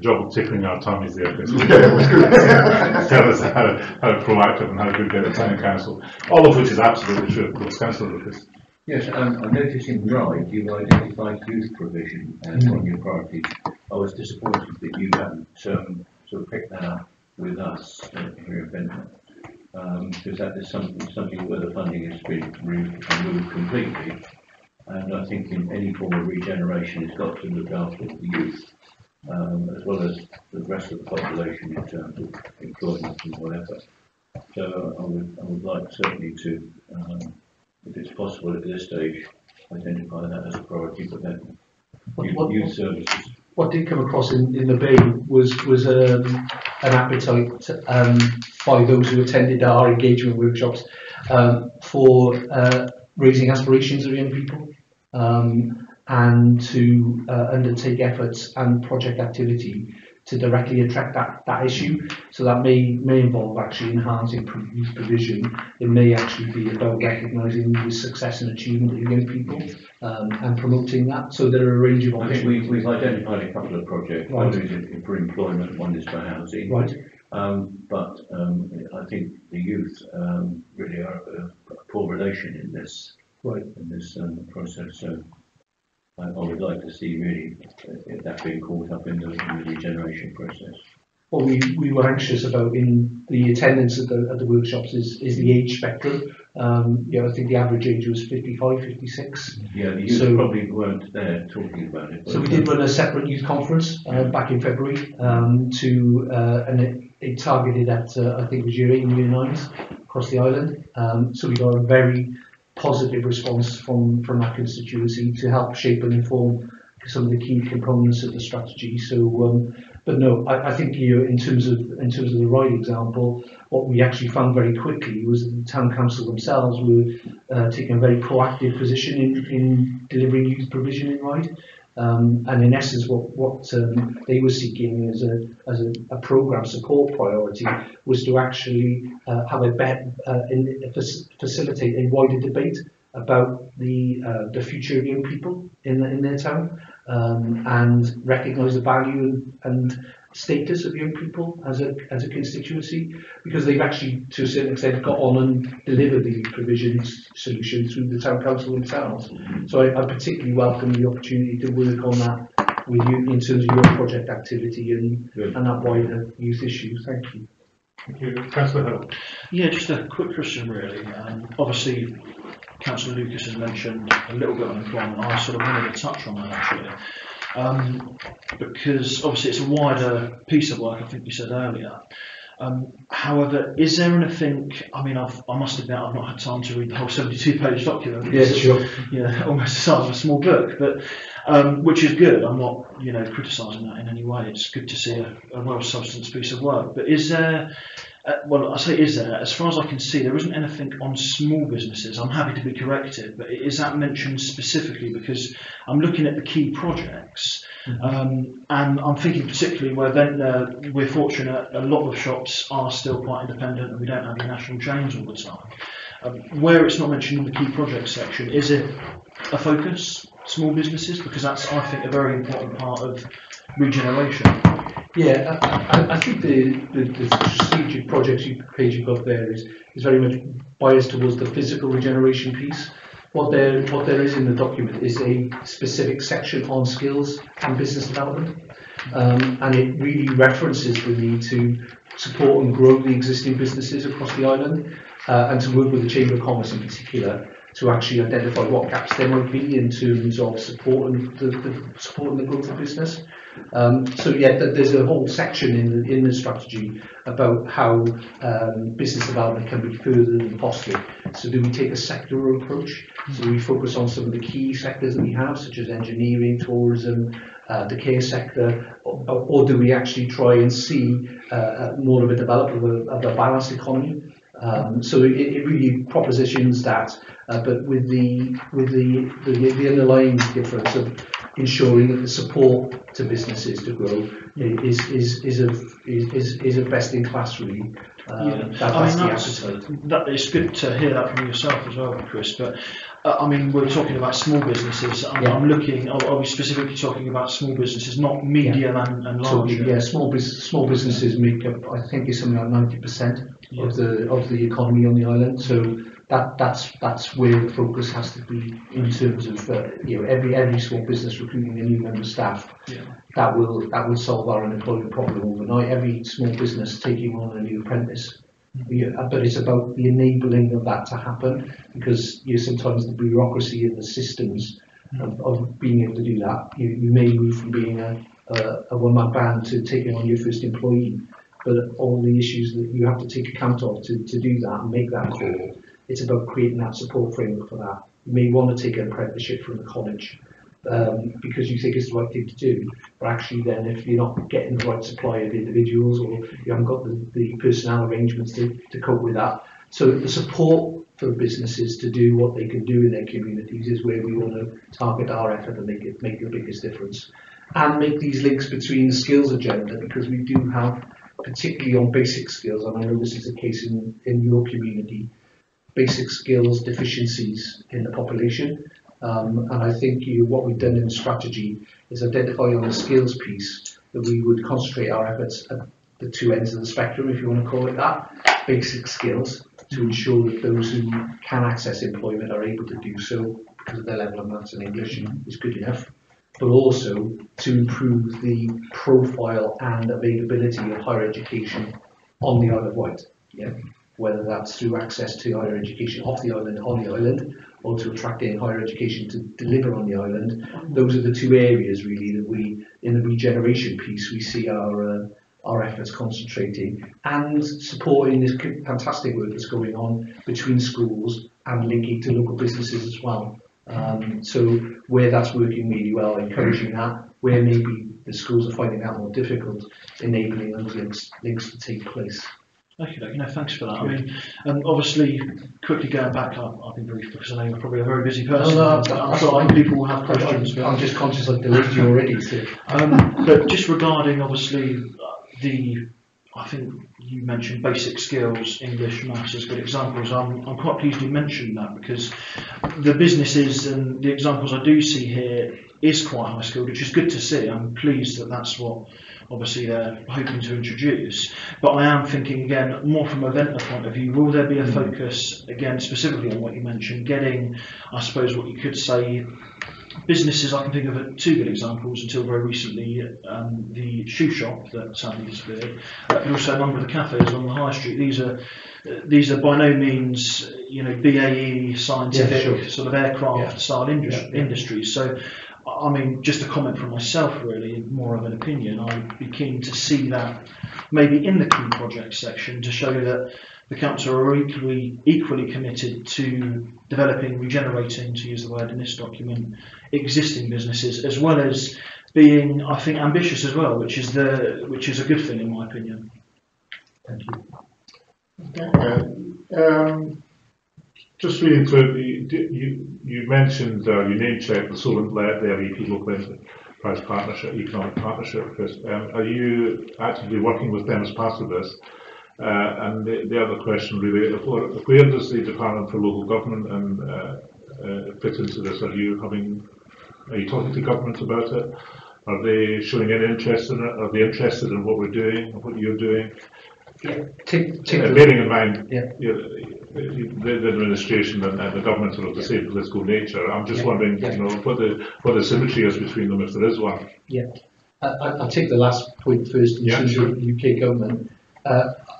job of tickling our tummies there. Tell us how proactive and how good they're at the Town Council, all of which is absolutely true, of course, Councillor Lucas. Yes, I noticed in RIDE you've identified youth provision as one of your priorities. I was disappointed that you hadn't sort of picked that up with us here in Ventnor, because that is something where the funding has been removed completely, and I think in any form of regeneration it's got to look after the youth, as well as the rest of the population in terms of employment and whatever. So I would like certainly to if it's possible at this stage, identify that as a priority for them. What- Youth services. What did come across in the bay was an appetite by those who attended our engagement workshops for raising aspirations of young people and to undertake efforts and project activity to directly attract that issue. So that may involve actually enhancing youth provision. It may actually be about recognising the success and achievement of young people and promoting that. So there are a range of I think options. we've identified a couple of projects. Right. One is for employment, one is for housing. Right. But I think the youth really are a poor relation in this process. So I would like to see really that being caught up in the regeneration process. What we were anxious about in the attendance at the workshops is the age spectrum. I think the average age was 55, 56. Yeah, the youth probably weren't there talking about it. So we did run a separate youth conference back in February and it targeted at I think it was year 8 and year 9s across the island. So we got a very positive response from that constituency to help shape and inform some of the key components of the strategy. So, but no, I think in terms of the right example, what we actually found very quickly was that the town council themselves were taking a very proactive position in delivering youth provision in Ryde. And in essence, what they were seeking as a programme support priority was to actually have facilitate a wider debate about the future of young people in their town and recognise the value and status of young people as a constituency, because they've actually to a certain extent got on and delivered the provision solution through the town council themselves. So I particularly welcome the opportunity to work on that with you in terms of your project activity and that wider youth issue. Thank you. Thank you. Councillor Hill. Yeah, just a quick question really. Obviously, Councillor Lucas has mentioned a little bit on employment. I sort of wanted to touch on that actually. Because obviously it's a wider piece of work, I think you said earlier. However, is there anything, I mean, I must admit I've not had time to read the whole 72-page document. Yeah, sure. Yeah, almost the size of a small book, but which is good. I'm not, criticising that in any way. It's good to see a well-substanced piece of work. But is there, as far as I can see, there isn't anything on small businesses. I'm happy to be corrected, but is that mentioned specifically? Because I'm looking at the key projects, and I'm thinking particularly where Ventnor, we're fortunate, a lot of shops are still quite independent and we don't have any national chains all the time. Where it's not mentioned in the key projects section, is it a focus, small businesses? Because that's, I think, a very important part of regeneration. Yeah, I think the strategic projects page you've got there is very much biased towards the physical regeneration piece. What there is in the document is a specific section on skills and business development, and it really references the need to support and grow the existing businesses across the island, and to work with the Chamber of Commerce in particular to actually identify what gaps there might be in terms of supporting the growth of business. So yeah, there's a whole section in the strategy about how business development can be furthered and fostered. So do we take a sectoral approach? So do we focus on some of the key sectors that we have, such as engineering, tourism, the care sector, or do we actually try and see more of a development of a balanced economy? So it really propositions that, but with the underlying difference of ensuring that the support to businesses to grow is a best in class really. That's the appetite. That it's good to hear that from yourself as well, Chris. But we're talking about small businesses. I'm looking. Are we specifically talking about small businesses, not medium and large? Yeah, small businesses make up, I think, is something like 90% of the economy on the island. So that's where the focus has to be in terms of every small business recruiting a new member of staff. Yeah. That will solve our unemployment problem overnight. Every small business taking on a new apprentice. But it's about the enabling of that to happen, because sometimes the bureaucracy and the systems of being able to do that, you may move from being a one-man band to taking on your first employee, but all the issues that you have to take account of to do that and make that call it's about creating that support framework for that. You may want to take an apprenticeship from the college because you think it's the right thing to do, but actually then if you're not getting the right supply of individuals or you haven't got the personnel arrangements to cope with that. So the support for businesses to do what they can do in their communities is where we want to target our effort and make the biggest difference. And make these links between the skills agenda, because we do have, particularly on basic skills, and I know this is the case in your community, basic skills deficiencies in the population. And I think what we've done in the strategy is identify on the skills piece that we would concentrate our efforts at the two ends of the spectrum, if you want to call it that, basic skills, to ensure that those who can access employment are able to do so because of their level of maths and English is good enough, but also to improve the profile and availability of higher education on the Isle of Wight. Yeah? Whether that's through access to higher education off the island, on the island, or to attracting higher education to deliver on the island. Those are the two areas really that we, in the regeneration piece, we see our efforts concentrating and supporting this fantastic work that's going on between schools and linking to local businesses as well. So where that's working really well, encouraging that, where maybe the schools are finding that more difficult, enabling those links to take place. Okay, no, thanks for that. I mean, obviously, quickly going back, I've been brief because I know you're probably a very busy person. No, I'm sure people will have questions. I'm just conscious I've delayed you already. So. But just regarding, obviously, I think you mentioned basic skills, English, maths as good examples. I'm quite pleased you mentioned that because the businesses and the examples I do see here is quite high skilled, which is good to see. I'm pleased that that's what obviously they're hoping to introduce. But I am thinking again, more from a Ventnor point of view, will there be a focus again specifically on what you mentioned, getting, I suppose what you could say, businesses, I can think of two good examples until very recently, the shoe shop that sadly disappeared, but also a number of the cafes on the high street. These are by no means, BAE scientific sort of aircraft style industries. So, I mean, just a comment from myself really, more of an opinion, I'd be keen to see that maybe in the key projects section to show that the council are equally committed to developing, regenerating, to use the word in this document, existing businesses, as well as being, I think, ambitious as well, which is a good thing in my opinion. Thank you. Okay. Just reading through, you mentioned, you name-checked the Solent LEP Local Enterprise Partnership, Economic Partnership, Chris. Are you actively working with them as part of this? And the other question really, where does the Department for Local Government and fit into this? Are you talking to government about it? Are they showing any interest in it? Are they interested in what we're doing, what you're doing? Yeah. Bearing in mind the administration and the government are of the same political nature, I'm just wondering, what the symmetry is between them, if there is one. Yeah, I'll take the last point first in terms of UK government.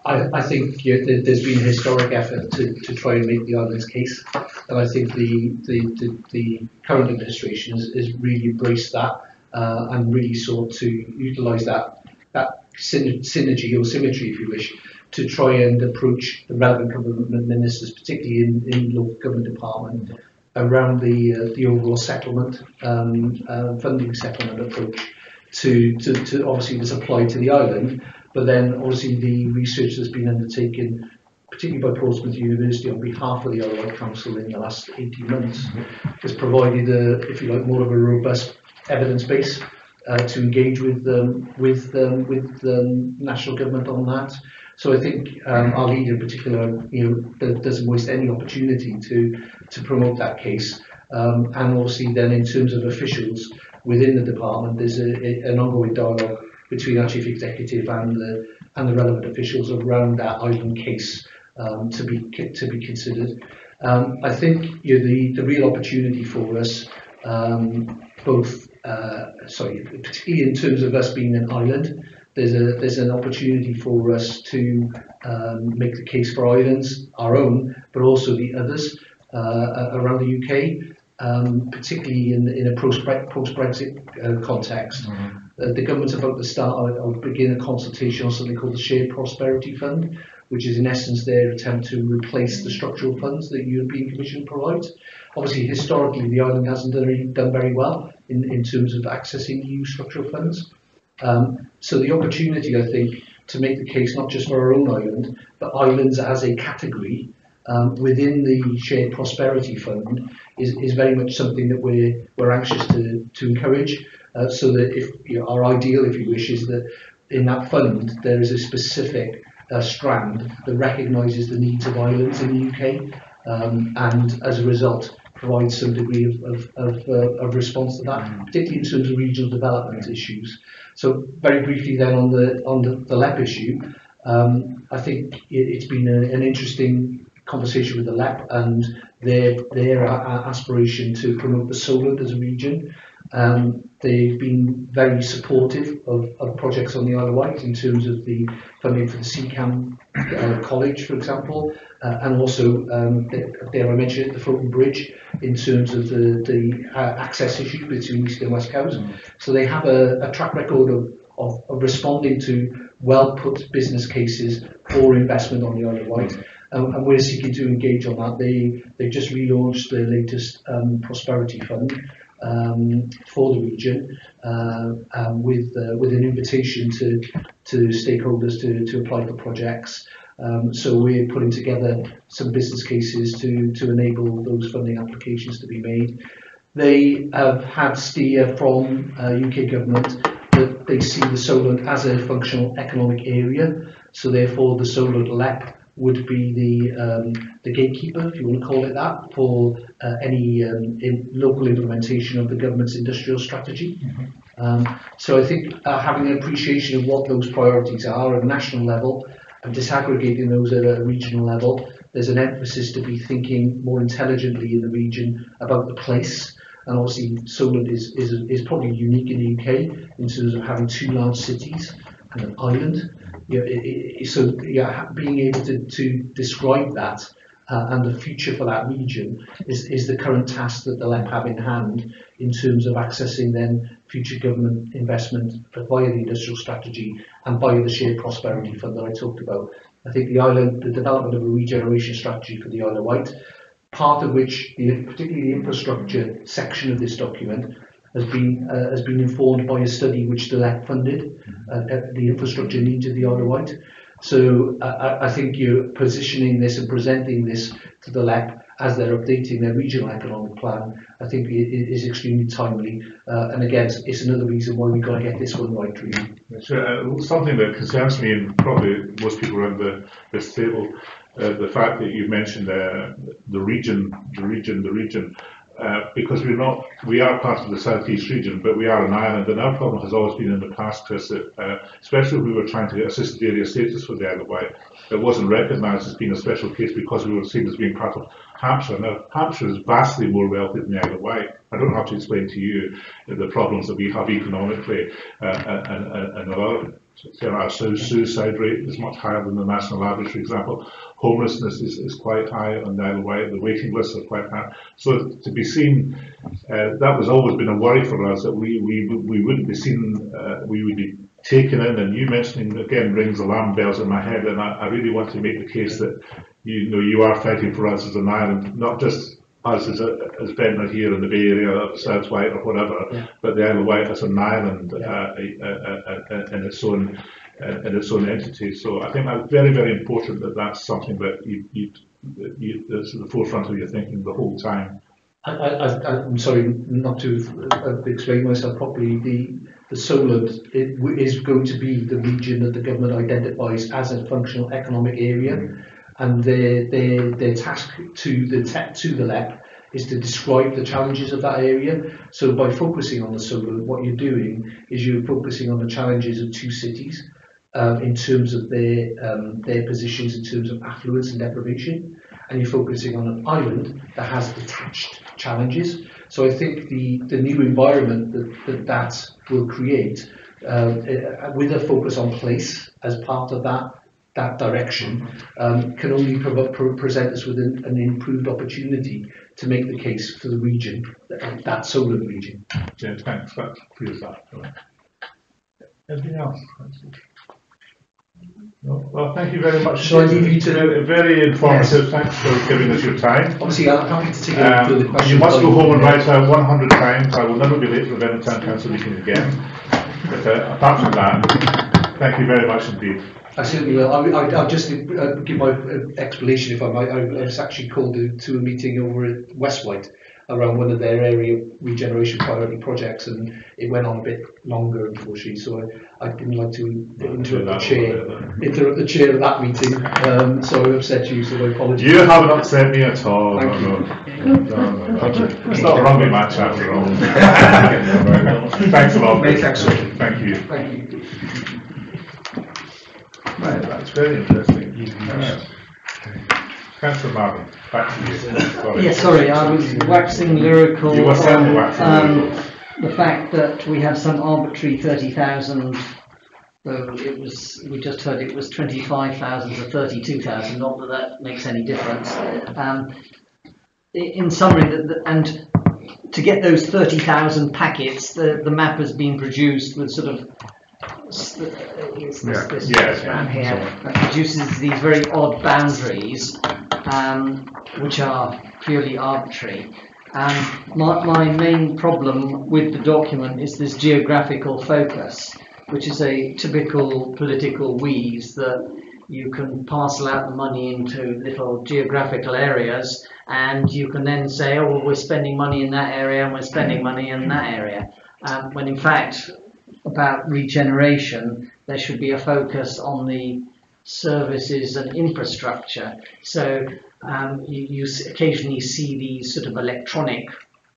I think there's been a historic effort to try and make the island's case, and I think the current administration has really embraced that and really sought to utilise that synergy or symmetry, if you wish, to try and approach the relevant government ministers, particularly in local government department, around the overall settlement, funding settlement approach to obviously this apply to the island, but then obviously the research that's been undertaken, particularly by Portsmouth University on behalf of the Isle of Wight Council in the last 18 months, has provided if you like, more of a robust evidence base to engage with national government on that. So I think our leader in particular, doesn't waste any opportunity to promote that case. And obviously then in terms of officials within the department, there's an ongoing dialogue between our chief executive and the relevant officials around that island case to be considered. I think the real opportunity for us, particularly in terms of us being an island, there's an opportunity for us to make the case for islands, our own, but also the others around the UK, particularly in a post-Brexit context. The government's about to start or begin a consultation on something called the Shared Prosperity Fund, which is in essence their attempt to replace the structural funds that the European Commission provides. Obviously, historically, the island hasn't done very well in terms of accessing EU structural funds. So the opportunity, I think, to make the case not just for our own island, but islands as a category within the Shared Prosperity Fund is very much something that we're anxious to encourage. So that if our ideal, if you wish, is that in that fund there is a specific strand that recognises the needs of islands in the UK, and as a result provides some degree of response to that, particularly in terms of regional development issues. So very briefly then on the LEP issue, I think it's been an interesting conversation with the LEP and their aspiration to promote the Solent as a region. They've been very supportive of projects on the Isle of Wight in terms of the funding for the Seacam College, for example, and also, dare I mention it, the Floating Bridge in terms of the access issue between East and West Coast. So they have a track record of responding to well-put business cases for investment on the Isle of Wight. And we're seeking to engage on that. They've just relaunched the latest Prosperity Fund for the region with an invitation to stakeholders to apply for projects. So we're putting together some business cases to enable those funding applications to be made. They have had steer from UK government that they see the Solent as a functional economic area. So therefore the Solent LEP would be the gatekeeper, if you want to call it that, for any local implementation of the government's industrial strategy. So I think having an appreciation of what those priorities are at a national level and disaggregating those at a regional level, there's an emphasis to be thinking more intelligently in the region about the place. And obviously Solent is probably unique in the UK in terms of having two large cities and an island. Being able to describe that and the future for that region is the current task that the LEP have in hand in terms of accessing then future government investment via the industrial strategy and via the Shared Prosperity Fund that I talked about. I think the development of a regeneration strategy for the Isle of Wight, part of which, particularly the infrastructure section of this document, has been informed by a study which the LEP funded, the infrastructure needs of the Isle of Wight. So I think you're positioning this and presenting this to the LEP as they're updating their regional economic plan, I think it is extremely timely. And again, it's another reason why we've got to get this one right, really. Sure. Something that concerns me, and probably most people around this table, the fact that you mentioned the region. Because we are part of the southeast region, but we are an island, and our problem has always been in the past, Chris, that especially if we were trying to get assisted area status for the Isle of Wight, it wasn't recognised as being a special case because we were seen as being part of Hampshire. Now, Hampshire is vastly more wealthy than the Isle of Wight. I don't have to explain to you the problems that we have economically, and our suicide rate is much higher than the national average, for example. Homelessness is quite high on the Isle of Wight. The waiting lists are quite high. So to be seen, that has always been a worry for us, that we wouldn't be seen, we would be taken in. And you mentioning again rings alarm bells in my head. And I really want to make the case that you are fighting for us as an island, not just us as Ventnor here in the Bay Area or South Wight or whatever, but the Isle of Wight as an island in its own entity. So I think that's very, very important that that's something that that's at the forefront of your thinking the whole time. I'm sorry not to explain myself properly. The Solent is going to be the region that the government identifies as a functional economic area. And their task to the LEP is to describe the challenges of that area. So by focusing on the Solent, what you're doing is you're focusing on the challenges of two cities in terms of their positions in terms of affluence and deprivation, and you're focusing on an island that has detached challenges. So I think the new environment that will create with a focus on place as part of that direction can only present us with an improved opportunity to make the case for the region, that Solent region. Yeah, thanks. That clears that. Anything else? Well, thank you very much. Shall I leave you to- Very informative. Thanks for giving us your time. Obviously, I'm happy to take any further questions. You must go home and write out 100 times. I will never be late for the Ventnor Town Council meeting again. But apart from that, thank you very much indeed. I certainly will. I'll just give my explanation, if I might. I was actually called to a meeting over at Westwhite around one of their area regeneration priority projects, and it went on a bit longer, unfortunately. So I didn't like to interrupt the chair of that meeting. So I upset you, so I apologise. You haven't upset me at all. Thank you. No. It's not a rugby match after all. Thanks a lot. Many thanks, sir. Thank you. Thank you. Right, that's very interesting. Councillor Marvin, back to you. Sorry. Yeah, sorry, I was waxing lyrical You were certainly on waxing lyrical. the fact that we have some arbitrary 30,000, though it was, we just heard it was 25,000 to 32,000, not that that makes any difference. In summary, and to get those 30,000 packets, the map has been produced with sort of this around here that produces these very odd boundaries, which are purely arbitrary. My main problem with the document is this geographical focus, which is a typical political wheeze that you can parcel out the money into little geographical areas, and you can then say, oh, well, we're spending money in that area and we're spending money in that area, when in fact, about regeneration, there should be a focus on the services and infrastructure. So you occasionally see these sort of electronic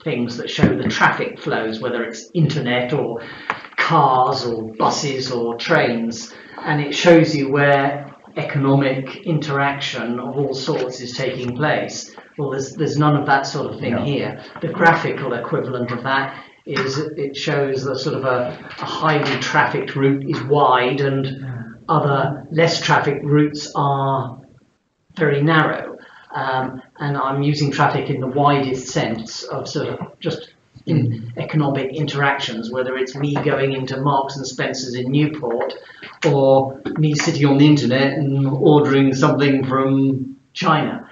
things that show the traffic flows, whether it's internet or cars or buses or trains, and it shows you where economic interaction of all sorts is taking place. Well, there's none of that sort of thing here. The graphical equivalent of that is it shows that sort of a highly trafficked route is wide and other less trafficked routes are very narrow. And I'm using traffic in the widest sense of sort of just in economic interactions, whether it's me going into Marks and Spencer's in Newport or me sitting on the internet and ordering something from China.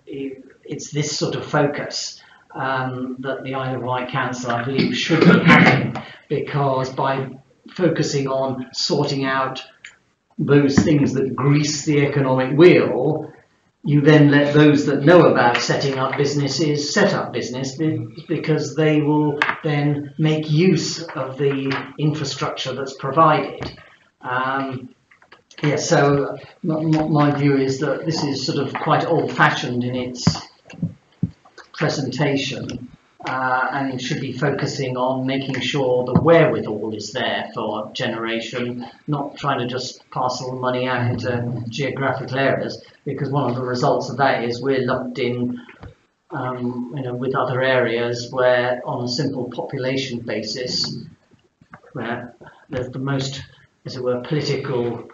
It's this sort of focus that the Isle of Wight Council, I believe, should be having, because by focusing on sorting out those things that grease the economic wheel, you then let those that know about setting up businesses set up business, because they will then make use of the infrastructure that's provided. So my view is that this is sort of quite old-fashioned in its presentation, and should be focusing on making sure the wherewithal is there for generation, not trying to just parcel the money out into geographical areas, because one of the results of that is we're lumped in with other areas where on a simple population basis, where there's the most, as it were, political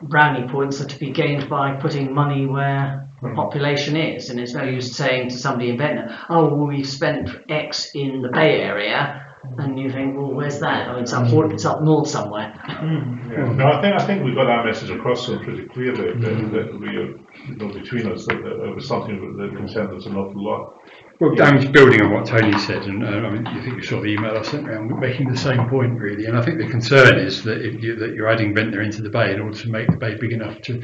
brownie points are to be gained by putting money where the population is. And it's no use saying to somebody in Ventnor, oh, well, we've spent X in the Bay Area, and you think, well, where's that? I mean, it's up north somewhere. No, I think we got our message across so pretty clearly that we are, between us, that it was something that concerned us an awful lot. Well, I'm just building on what Tony said, and I mean, you think you saw the email I sent around making the same point, really. And I think the concern is that that you're adding Ventnor into the bay in order to make the bay big enough to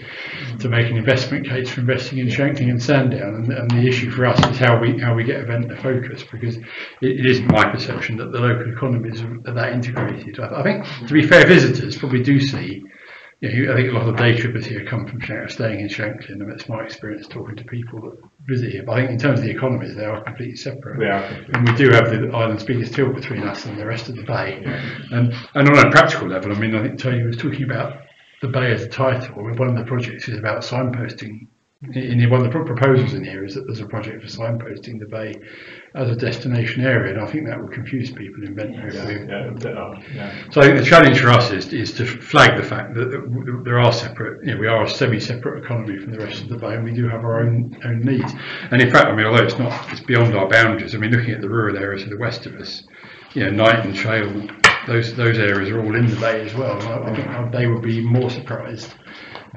make an investment case for investing in Shankling and Sandown. And the issue for us is how we get a Ventnor focus, because it isn't my perception that the local economies are that integrated. I think, to be fair, visitors probably do see. I think a lot of the day trippers here come from staying in Shankling, and it's my experience talking to people that visit here. But I think in terms of the economies, they are completely separate. They are. And we do have the island speakers tilt between us and the rest of the bay. And on a practical level, I mean, I think Tony was talking about the bay as a title. One of the projects is about signposting. One of the proposals in here is that there's a project for signposting the bay as a destination area, and I think that will confuse people in Ventnor. So I think the challenge for us is to flag the fact that there are separate, we are a semi-separate economy from the rest of the bay, and we do have our own needs. And in fact, I mean, although it's beyond our boundaries. I mean, looking at the rural areas to the west of us, Knight and Shale, those areas are all in the bay as well. I think they would be more surprised.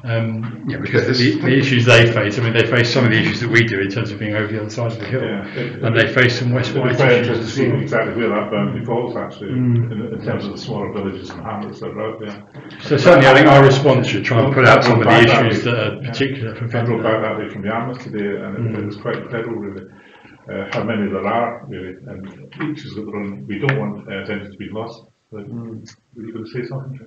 Because the issues they face, I mean, they face some of the issues that we do in terms of being over the other side of the hill, and they face some West White very issues. interesting to see exactly where that boundary falls, actually, in terms of the smaller villages and hamlets that are out there. So certainly, I think our response should try and put out some of the issues that are particular for I drove back that way from Yarmouth today, and it was quite incredible, really. How many there are, really, and each has got their own. We don't want attention to be lost. But, were you going to say something?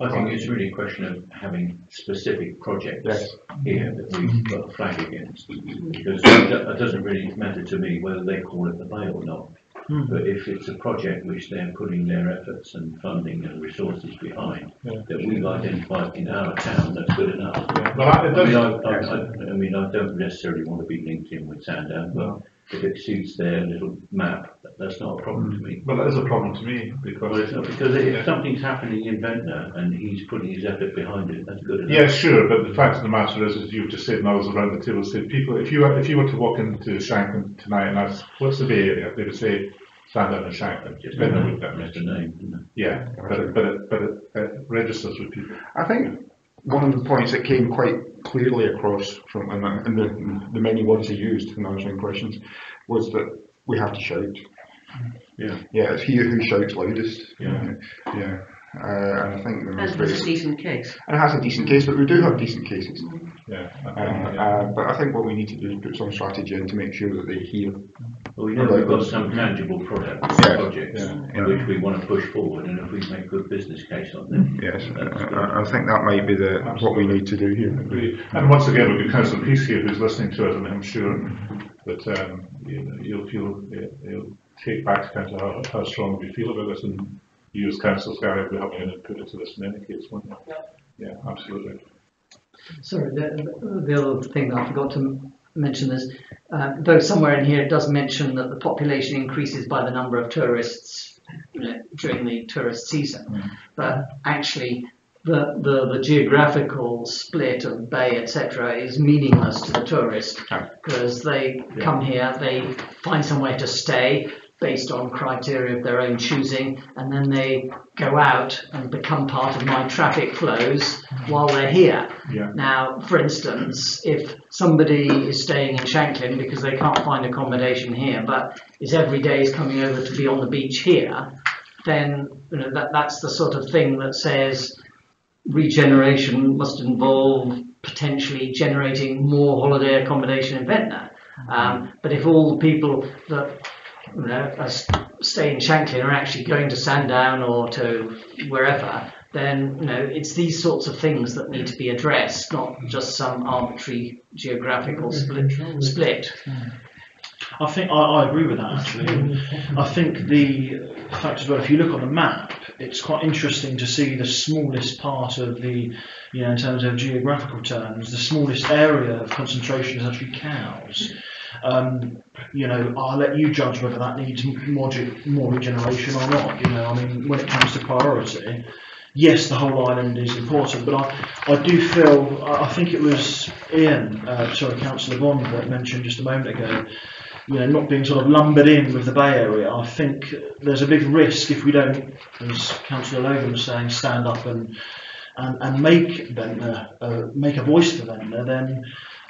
I think it's really a question of having specific projects here that we've got a flag against. Because it doesn't really matter to me whether they call it the bay or not. But if it's a project which they're putting their efforts and funding and resources behind, that we've identified in our town, that's good enough. I mean, I don't necessarily want to be linked in with Sandown, but if it suits their little map, that's not a problem to me. Well, that is a problem to me because if something's happening in Ventnor and he's putting his effort behind it, that's good enough. Yeah, sure, but the fact of the matter is, as you've just said, and I was around the table, said people, if you were to walk into Shanklin tonight and ask what's the Bay Area, they would say Sandown and Shanklin. Just a name. Yeah, but it registers with people. I think one of the points that came quite clearly across from in the many words he used in answering questions was that we have to shout. Yeah, it's he who shouts loudest. And I think and has a decent case. And it has a decent case, but we do have decent cases. But I think what we need to do is put some strategy in to make sure that they hear. Well, we know we've got some tangible projects which we want to push forward, and if we make good business case on them. Yes, I think that might be what we need to do here. And once again, we've got Councillor Peace here who's listening to us, and I'm sure that you'll take back to Council how strong we feel about this, and you as Councillors Gary will be having an input into this in any case, won't you? Yeah, absolutely. Sorry, the other thing that I forgot to mention is, though somewhere in here it does mention that the population increases by the number of tourists during the tourist season, but actually the geographical split of bay, etc., is meaningless to the tourist, because they come here, they find somewhere to stay based on criteria of their own choosing, and then they go out and become part of my traffic flows while they're here. Now, for instance, if somebody is staying in Shanklin because they can't find accommodation here, but is every day is coming over to be on the beach here, then that's the sort of thing that says regeneration must involve potentially generating more holiday accommodation in Ventnor. But if all the people that stay in Shanklin are actually going to Sandown or to wherever, then it's these sorts of things that need to be addressed, not just some arbitrary geographical split. I think I agree with that, actually. I think the fact as well, if you look on the map, it's quite interesting to see the smallest part of the, in terms of geographical terms, the smallest area of concentration is actually cows. I'll let you judge whether that needs more regeneration or not. I mean, when it comes to priority, yes, the whole island is important, but I do feel, I think it was Councillor Bond that mentioned just a moment ago, not being sort of lumbered in with the Bay Area. I think there's a big risk if we don't, as Councillor Logan was saying, stand up and make Ventnor, make a voice for Ventnor,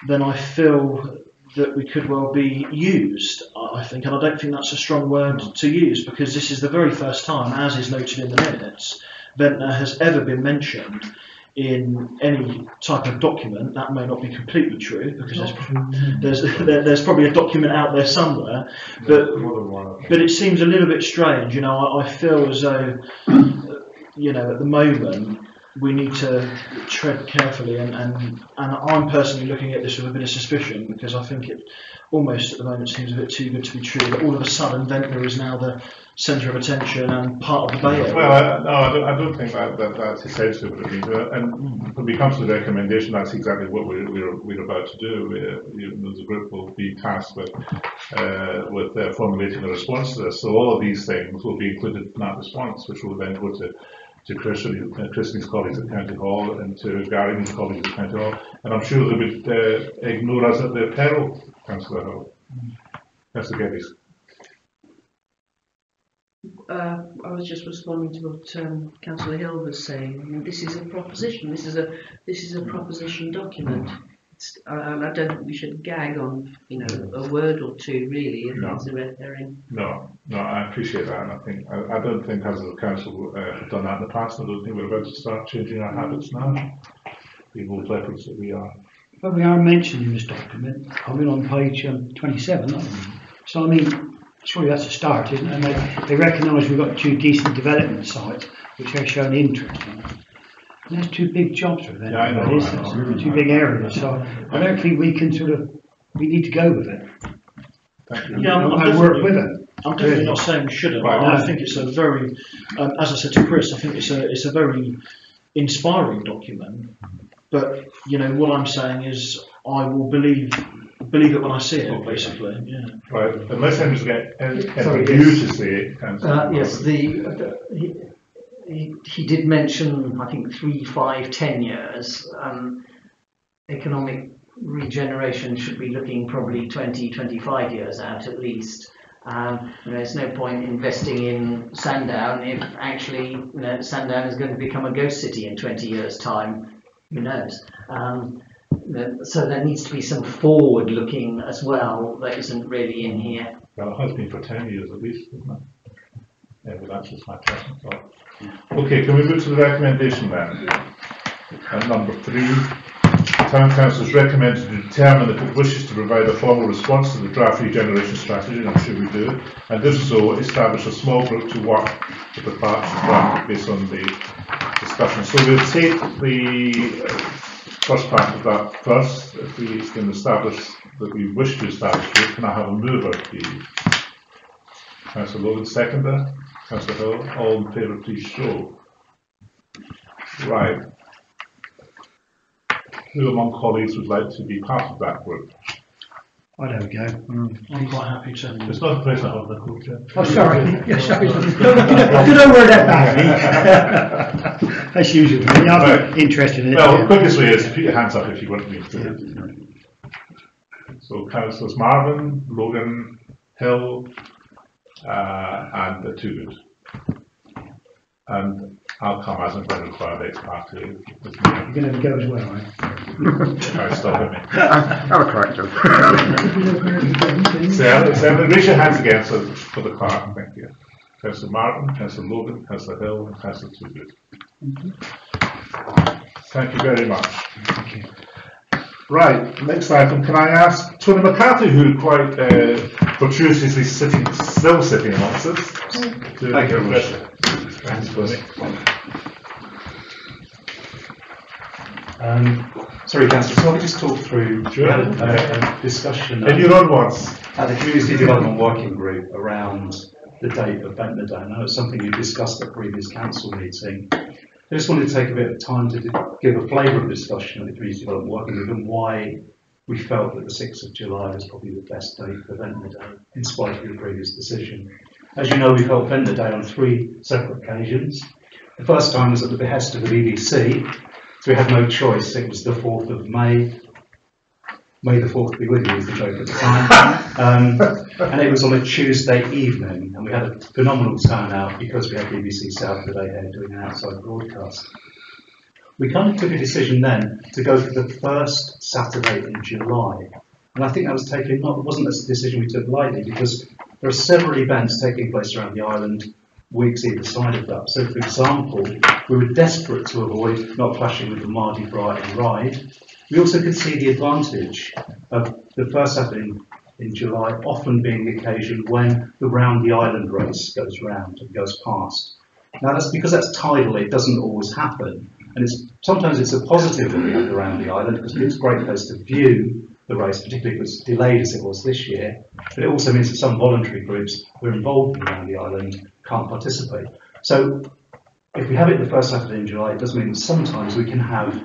then I feel that we could well be used, I think, and I don't think that's a strong word to use, because this is the very first time, as is noted in the minutes, Ventnor has ever been mentioned in any type of document. That may not be completely true, because there's probably a document out there somewhere, but it seems a little bit strange. I feel as though at the moment we need to tread carefully, and I'm personally looking at this with a bit of suspicion, because I think it almost at the moment seems a bit too good to be true, that all of a sudden Ventnor is now the centre of attention and part of the Bay Area. Well, I don't think that's essentially what it means. And when it comes to the recommendation, that's exactly what we're about to do. The group will be tasked with formulating a response to this. So all of these things will be included in that response, which will then go to Christie's colleagues at County Hall and to Gary and his colleagues at County Hall, and I'm sure they would ignore us at their peril, Councillor Hall. Councillor Geddes. I was just responding to what Councillor Hill was saying. I mean, this is a proposition. This is a proposition document. And I don't think we should gag on, a word or two really. No. It's a red herring. No, I appreciate that, and I don't think as a council have done that in the past. I don't think we're about to start changing our habits now. The old leopards that we are. But we are mentioned in this document, on page 27, aren't we? So I mean, surely that's a start, isn't it? And they recognise we've got 2 decent development sites which have shown interest in. And there's 2 big jobs for them. Yeah, I know. 2 big areas. So I don't think we can we need to go with it. Thank you. Yeah, and work with it. I'm definitely not saying we shouldn't. Right. I think it's a very, as I said to Chris, I think it's a very inspiring document. But what I'm saying is, I will believe it when I see it. Basically, yeah. Right. Unless anyone's got Sorry, anything new to say. Yes, he did mention, I think, 3, 5, 10 years. Economic regeneration should be looking probably 20, 25 years out at least. There's no point investing in Sandown if actually Sandown is going to become a ghost city in 20 years' time. Who knows? So there needs to be some forward looking as well that isn't really in here. Well, it has been for 10 years at least, isn't it? Yeah, but that's just my personal thought. Okay, can we move to the recommendation then? And number 3, Town Council is recommended to determine if it wishes to provide a formal response to the draft regeneration strategy, and I'm sure we do, and if so, establish a small group to work with the parts and draft based on the discussion. So we'll take the first part of that first. If we can establish that we wish to establish it, can I have a mover, please? Councillor Logan, seconder. Councillor Hill, all in favour, please show. Right. Who among colleagues would like to be part of that group? I don't go. I'm quite happy to. It's not a place I hold the culture. Oh, sorry. Yeah, sorry. I don't know where that badly. That's usually me. I'm not interested in it. Well, the quickest way is to put your hands up if you want me to. So, Councillors Marvin, Logan, Hill, and Toogood. And I'll come as and when required ex parte. You're going to go as well, right? Sorry, stop me. I'm a corrector. So, raise your hands again for the clerk. Thank you. Councillor Martin, Councillor Logan, Councillor Hill, and Councillor Toogood. Thank you very much. Thank you. Right, next item. Can I ask Tony McCarthy, who quite fortuitously still sitting amongst us? Thank you very much. Thanks, Tony. Sorry, Councillor, so I'll just talk through Sure. a discussion In your own words. at the Community Development Working Group around the date of Ventnor Day. I know it's something you discussed at a previous council meeting. I just wanted to take a bit of time to give a flavour of discussion at the Community Development Working Group and why we felt that the 6th of July was probably the best date for Ventnor Day, in spite of the previous decision. As you know, we've held Ventnor Day on 3 separate occasions. The first time was at the behest of the BBC, so we had no choice. It was the 4th of May. May the 4th be with you was the joke at the time. And it was on a Tuesday evening, and we had a phenomenal turnout because we had BBC South the day ahead doing an outside broadcast. We kind of took a decision then to go for the first Saturday in July. And I think that was taken, it wasn't a decision we took lightly, because there are several events taking place around the island weeks either side of that. So, for example, we were desperate to avoid not clashing with the Mardi Gras and Ride. We also could see the advantage of the first Saturday in July often being the occasion when the Round the Island race goes round and goes past. Now, that's because that's tidal, it doesn't always happen. And sometimes it's a positive that we have the Round the Island, because it's a great place to view the race, particularly if it's delayed as it was this year. But it also means that some voluntary groups who are involved in Round the Island can't participate. So if we have it the first Saturday in July, it does mean that sometimes we can have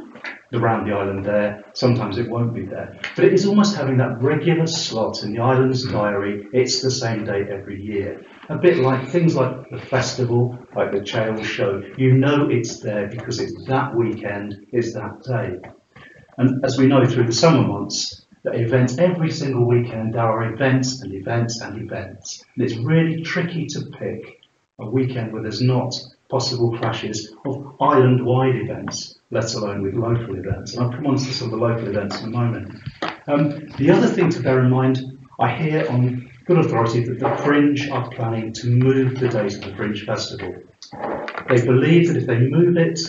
the Round the Island there, sometimes it won't be there. But it is almost having that regular slot in the island's diary. It's the same date every year. A bit like things like the festival, like the Chale show. You know it's there because it's that weekend, it's that day. And as we know through the summer months, that events, every single weekend, there are events and events and events. And it's really tricky to pick a weekend where there's not possible clashes of island-wide events, let alone with local events. And I'll come on to some of the local events in a moment. The other thing to bear in mind, I hear on good authority that the Fringe are planning to move the date of the Fringe Festival. They believe that if they move it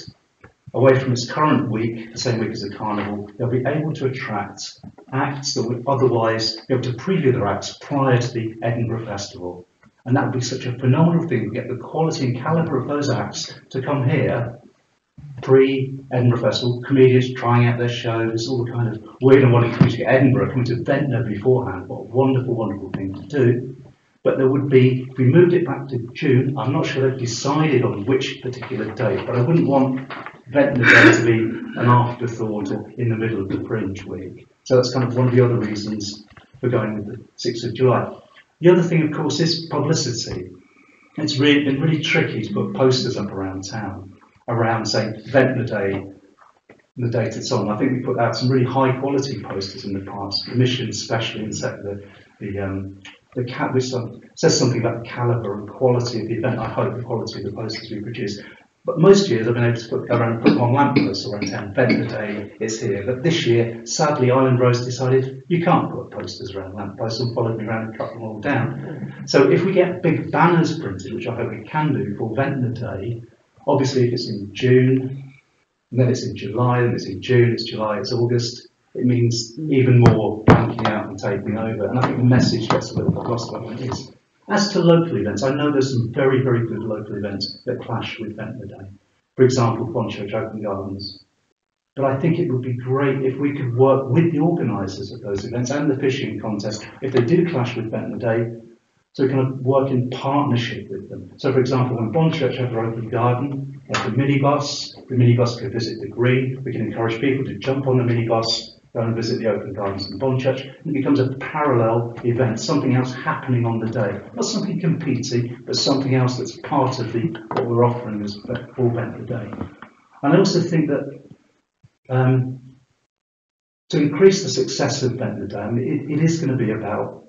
away from its current week, the same week as the Carnival, they'll be able to attract acts that would otherwise be able to preview their acts prior to the Edinburgh Festival. And that would be such a phenomenal thing to get the quality and calibre of those acts to come here pre-Edinburgh Festival, comedians trying out their shows, all the kind of weird and wanting to Edinburgh, coming to Ventnor beforehand. What a wonderful, wonderful thing to do. But there would be, if we moved it back to June, I'm not sure they've decided on which particular date, but I wouldn't want Ventnor Day to be an afterthought or in the middle of the Fringe week. So that's kind of one of the other reasons for going with the 6th of July. The other thing, of course, is publicity. It's been really tricky to put posters up around town, around saying Ventnor Day, and the date it's on. I think we put out some really high quality posters in the past, the mission especially, and which says something about the calibre and quality of the event. I hope the quality of the posters we produce. But most years I've been able to go around and put them on lampposts around town. Ventnor Day, it's here. But this year, sadly, Island Rose decided you can't put posters around lampposts and followed me around and cut them all down. So if we get big banners printed, which I hope we can do for Ventnor Day, obviously if it's in June, and then it's in July, then it's in June, it's July, it's August, it means even more blanking out and taking over. And I think the message gets a little bit lost on it is. As to local events, I know there's some very, very good local events that clash with Ventnor Day. For example, Bonchurch Open Gardens. But I think it would be great if we could work with the organisers of those events and the fishing contest, if they do clash with Ventnor Day, so we can work in partnership with them. So for example, when Bonchurch have their open garden, they have the minibus could visit the green, we can encourage people to jump on the minibus, go and visit the open gardens in Bonchurch, and it becomes a parallel event, something else happening on the day. Not something competing, but something else that's part of what we're offering as for Ventnor Day. And I also think that to increase the success of Ventnor Day, I mean, it is going to be about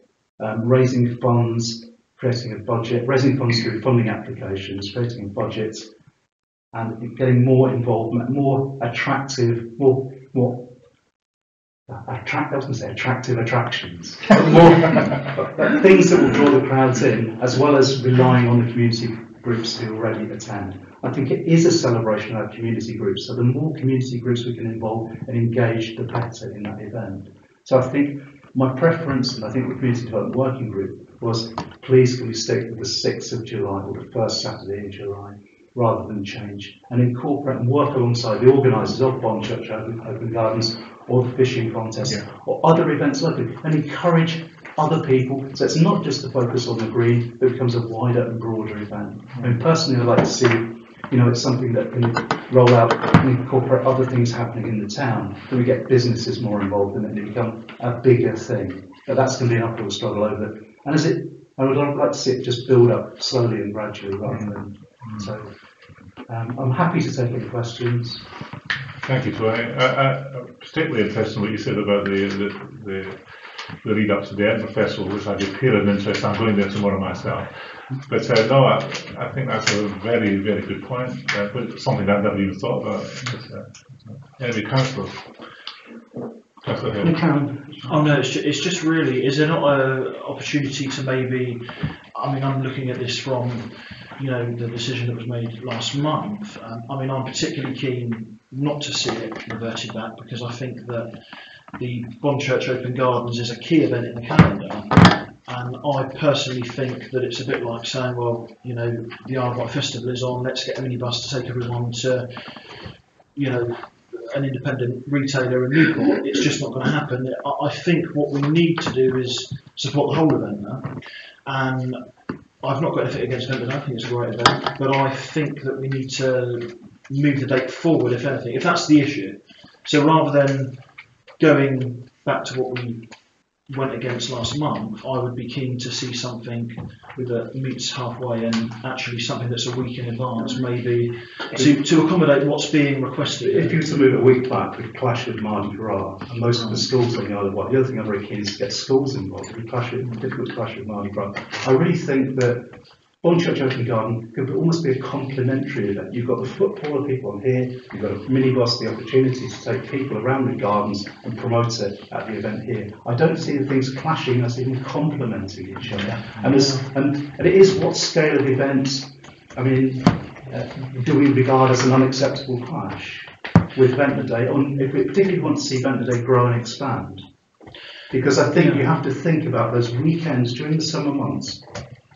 raising funds, creating a budget, raising funds through funding applications, creating a budget, and getting more involvement, more attractive, attractive attractions, more things that will draw the crowds in, as well as relying on the community groups who already attend. I think it is a celebration of our community groups, so the more community groups we can involve and engage, the better in that event. So I think my preference, and I think the Community Development Working Group, was please can we stick with the 6th of July or the first Saturday in July, rather than change, and incorporate and work alongside the organisers of Bonchurch Open Gardens or the fishing contest or other events locally, and encourage other people. So it's not just the focus on the green, but it becomes a wider and broader event. I mean, personally, I'd like to see, it's something that can roll out and incorporate other things happening in the town. That we get businesses more involved in it, and it become a bigger thing. But that's going to be an uphill struggle over. And I would like to see it just build up slowly and gradually rather than. So I'm happy to take any questions. Thank you, Tony. I'm particularly interested in what you said about the lead up to the Edinburgh Festival, which I did appear of interest. I'm going there tomorrow myself. But no, I think that's a very, very good point. But something I've never even thought about. Anyway, Councillor. Oh no, it's just really, is there not an opportunity to maybe, I mean, I'm looking at this from, the decision that was made last month. I'm particularly keen not to see it reverted back, because I think that the Bonchurch Open Gardens is a key event in the calendar. And I personally think that it's a bit like saying, well, the Isle of Wight Festival is on, let's get a minibus to take everyone to, an independent retailer in Newport. It's just not going to happen. I think what we need to do is support the whole event now. And I've not got anything against Ventnor. I think it's a great event, but I think that we need to move the date forward, if anything, if that's the issue. So rather than going back to what we went against last month, I would be keen to see something that meets halfway and actually something that's a week in advance, maybe to accommodate what's being requested. If you were to move a week back, we'd clash with Mardi Gras, and most of the schools on the Isle of Wight. The other thing I'm very keen is to get schools involved. Difficult to clash with Mardi Gras. I really think that Bonchurch Open Garden could almost be a complementary event. You've got the football of people on here, you've got a minibus, the opportunity to take people around the gardens and promote it at the event here. I don't see the things clashing, I see them complementing each other. And it is what scale of event, I mean, do we regard as an unacceptable clash with Ventnor Day, if we particularly want to see Ventnor Day grow and expand? Because I think you have to think about those weekends during the summer months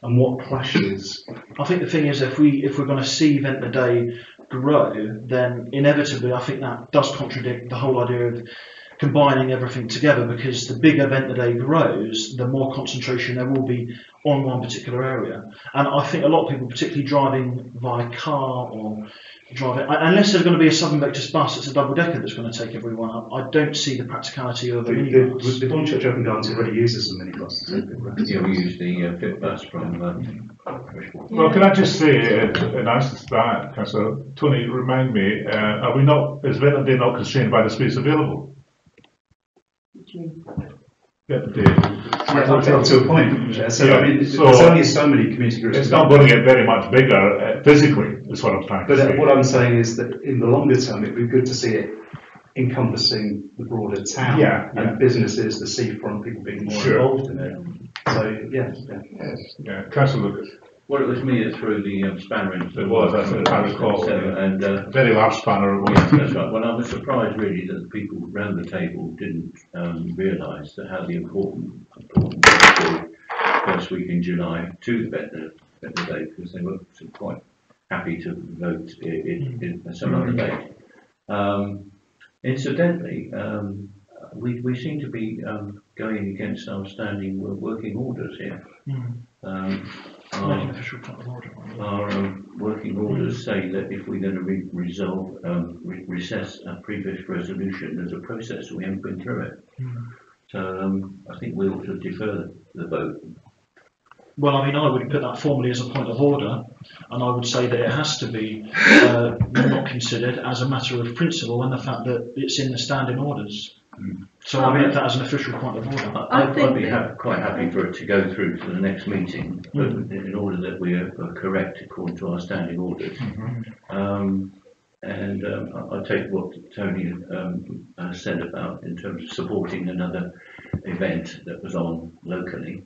and what clashes. I think the thing is, if we're going to see Ventnor Day grow, then inevitably I think that does contradict the whole idea of combining everything together, because the bigger Ventnor Day grows, the more concentration there will be on one particular area. And I think a lot of people, particularly driving via car or driving, unless there's going to be a Southern Vectors bus that's a double decker that's going to take everyone up, I don't see the practicality of a minibus. The Bonchurch Open Gardens already uses a minibus. Yeah, we use the fit bus from Well, can I just say, in answer to that, Councillor, Tony, remind me, is Ventnor Day not constrained by the space available? Ventnor Day. Up to a point. So, Yeah, I mean, so there's only so many community groups. It's not going to get very much bigger physically, is what I'm trying to say. But what I'm saying is that in the longer term, it would be good to see it encompassing the broader town and businesses, the seafront, people being more involved in it. So, yeah. Councillor Lucas. Well, it was me that threw the spanner into It was, that's what I recall. And very large spanner. Yes, that's right. Well, I was surprised really that the people around the table didn't realise that how the important first week in July to the Ventnor Day, because they were quite happy to vote in some other date. Incidentally, we seem to be going against our standing working orders here. Our working orders say that if we're going to recess a previous resolution, there's a process, we haven't been through it. So I think we ought to defer the vote. Well, I mean, I would put that formally as a point of order, and I would say that it has to be not considered as a matter of principle, and the fact that it's in the standing orders. So I mean that as an official point of order. I'd be quite happy for it to go through to the next meeting, but in order that we are correct according to our standing orders. And I take what Tony said about in terms of supporting another event that was on locally.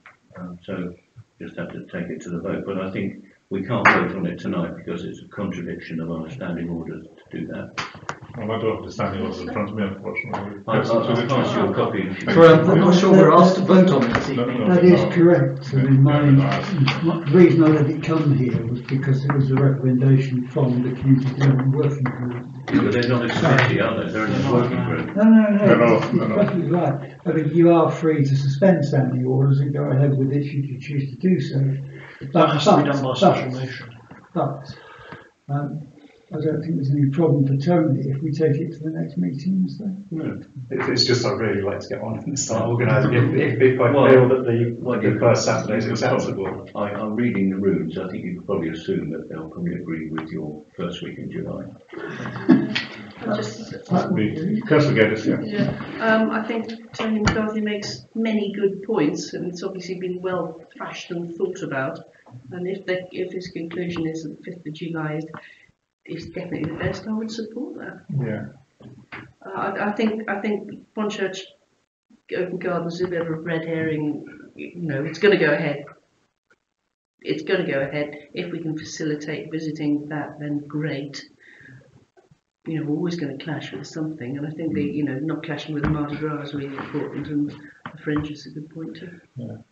So just have to take it to the vote. But I think we can't vote on it tonight because it's a contradiction of our standing orders to do that. Well, I don't have the standing orders in front of me, unfortunately. I'll pass you a copy. I'm not sure we're asked to vote on it this evening. That is correct. I mean, the reason I let it come here was because it was a recommendation from the Community Development Working Group. But they're not a committee, are they? They're in a working group. No. You're perfectly right. I mean, you are free to suspend standing orders and go ahead with it should you choose to do so. That has to be done by special motion. But I don't think there's any problem for Tony if we take it to the next meeting, is there? No. It's just I'd really like to get on and start organising. If I feel that the first Saturday is acceptable. I'm reading the rules. I think you can probably assume that they'll probably agree with your first week in July. I think Tony McCarthy makes many good points, and it's obviously been well thrashed and thought about. And if his conclusion is that the 5th of July is definitely the best, I would support that. Yeah. I think Bonchurch Open Gardens is a bit of a red herring. You know, it's going to go ahead. It's going to go ahead. If we can facilitate visiting that, then great. You know, we're always going to clash with something, and I think not clashing with the Mardi Gras is really important, and the Fringe is a good point too. Yeah.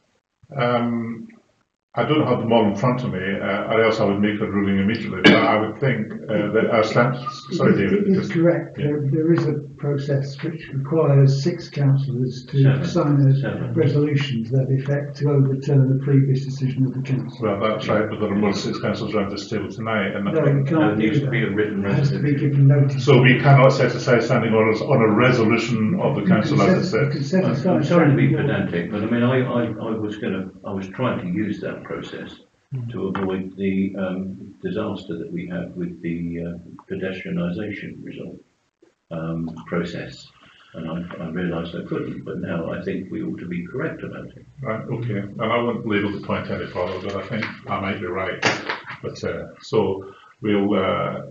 I don't have them all in front of me, or else I would make a ruling immediately. But I would think that our stance. Sorry, David. It is correct. Yeah. There is a process which requires 6 councillors to sign a resolution to that effect to overturn the previous decision of the council. Well, that's right, but there are more than 6 councillors around this table tonight, and there needs to be a written resolution. It has to be given notice. So we cannot set aside standing orders on a resolution of the council as it says. I'm sorry to be pedantic, but I mean, I was trying to use that process to avoid the disaster that we had with the pedestrianisation process. and I realised I couldn't, but now I think we ought to be correct about it. Right, okay. And I won't label the point any further, but I think I might be right. But so we'll,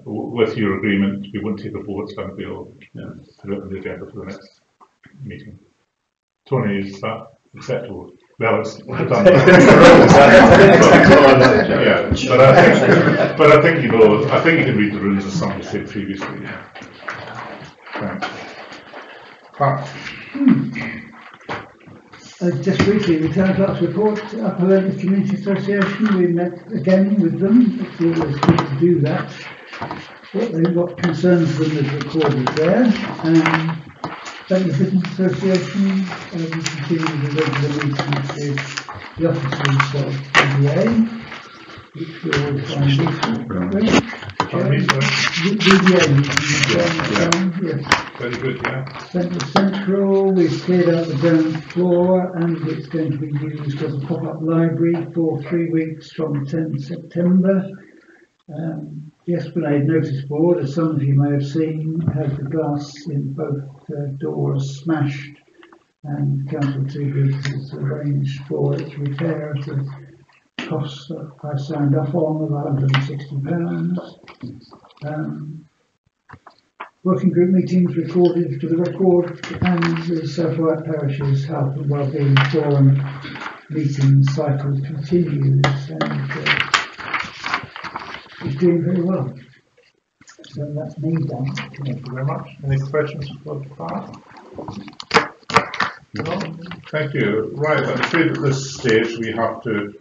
with your agreement, we won't take a vote, and we'll put it on the agenda for the next meeting. Tony, is that acceptable? Well, it's done. Yeah, but I think you know, I think you can read the rules as somebody said previously. Thanks. Pat. Just briefly, the Town Clerk's report, Upper Ventnor Community Association, we met again with them. It's always good to do that. What concerns them is recorded there. Ventnor Business Association, we continue the regular meetings with the officers of BDA, which we always find useful. Yes. Very good, yeah. Ventnor Central, we've cleared out the ground floor and it's going to be used as a pop-up library for 3 weeks from 10 September. The Esplanade notice board, as some of you may have seen, has the glass in both doors smashed, and Council TV has arranged for its repair at a cost that I signed off on of £160. Working group meetings recorded for the record, and the South White Parish's Health and Wellbeing Forum meeting cycle continues, and it's doing very well. So that's me done. Thank you very much. Any questions for Pat? No? Thank you. Right, I'm afraid at this stage we have to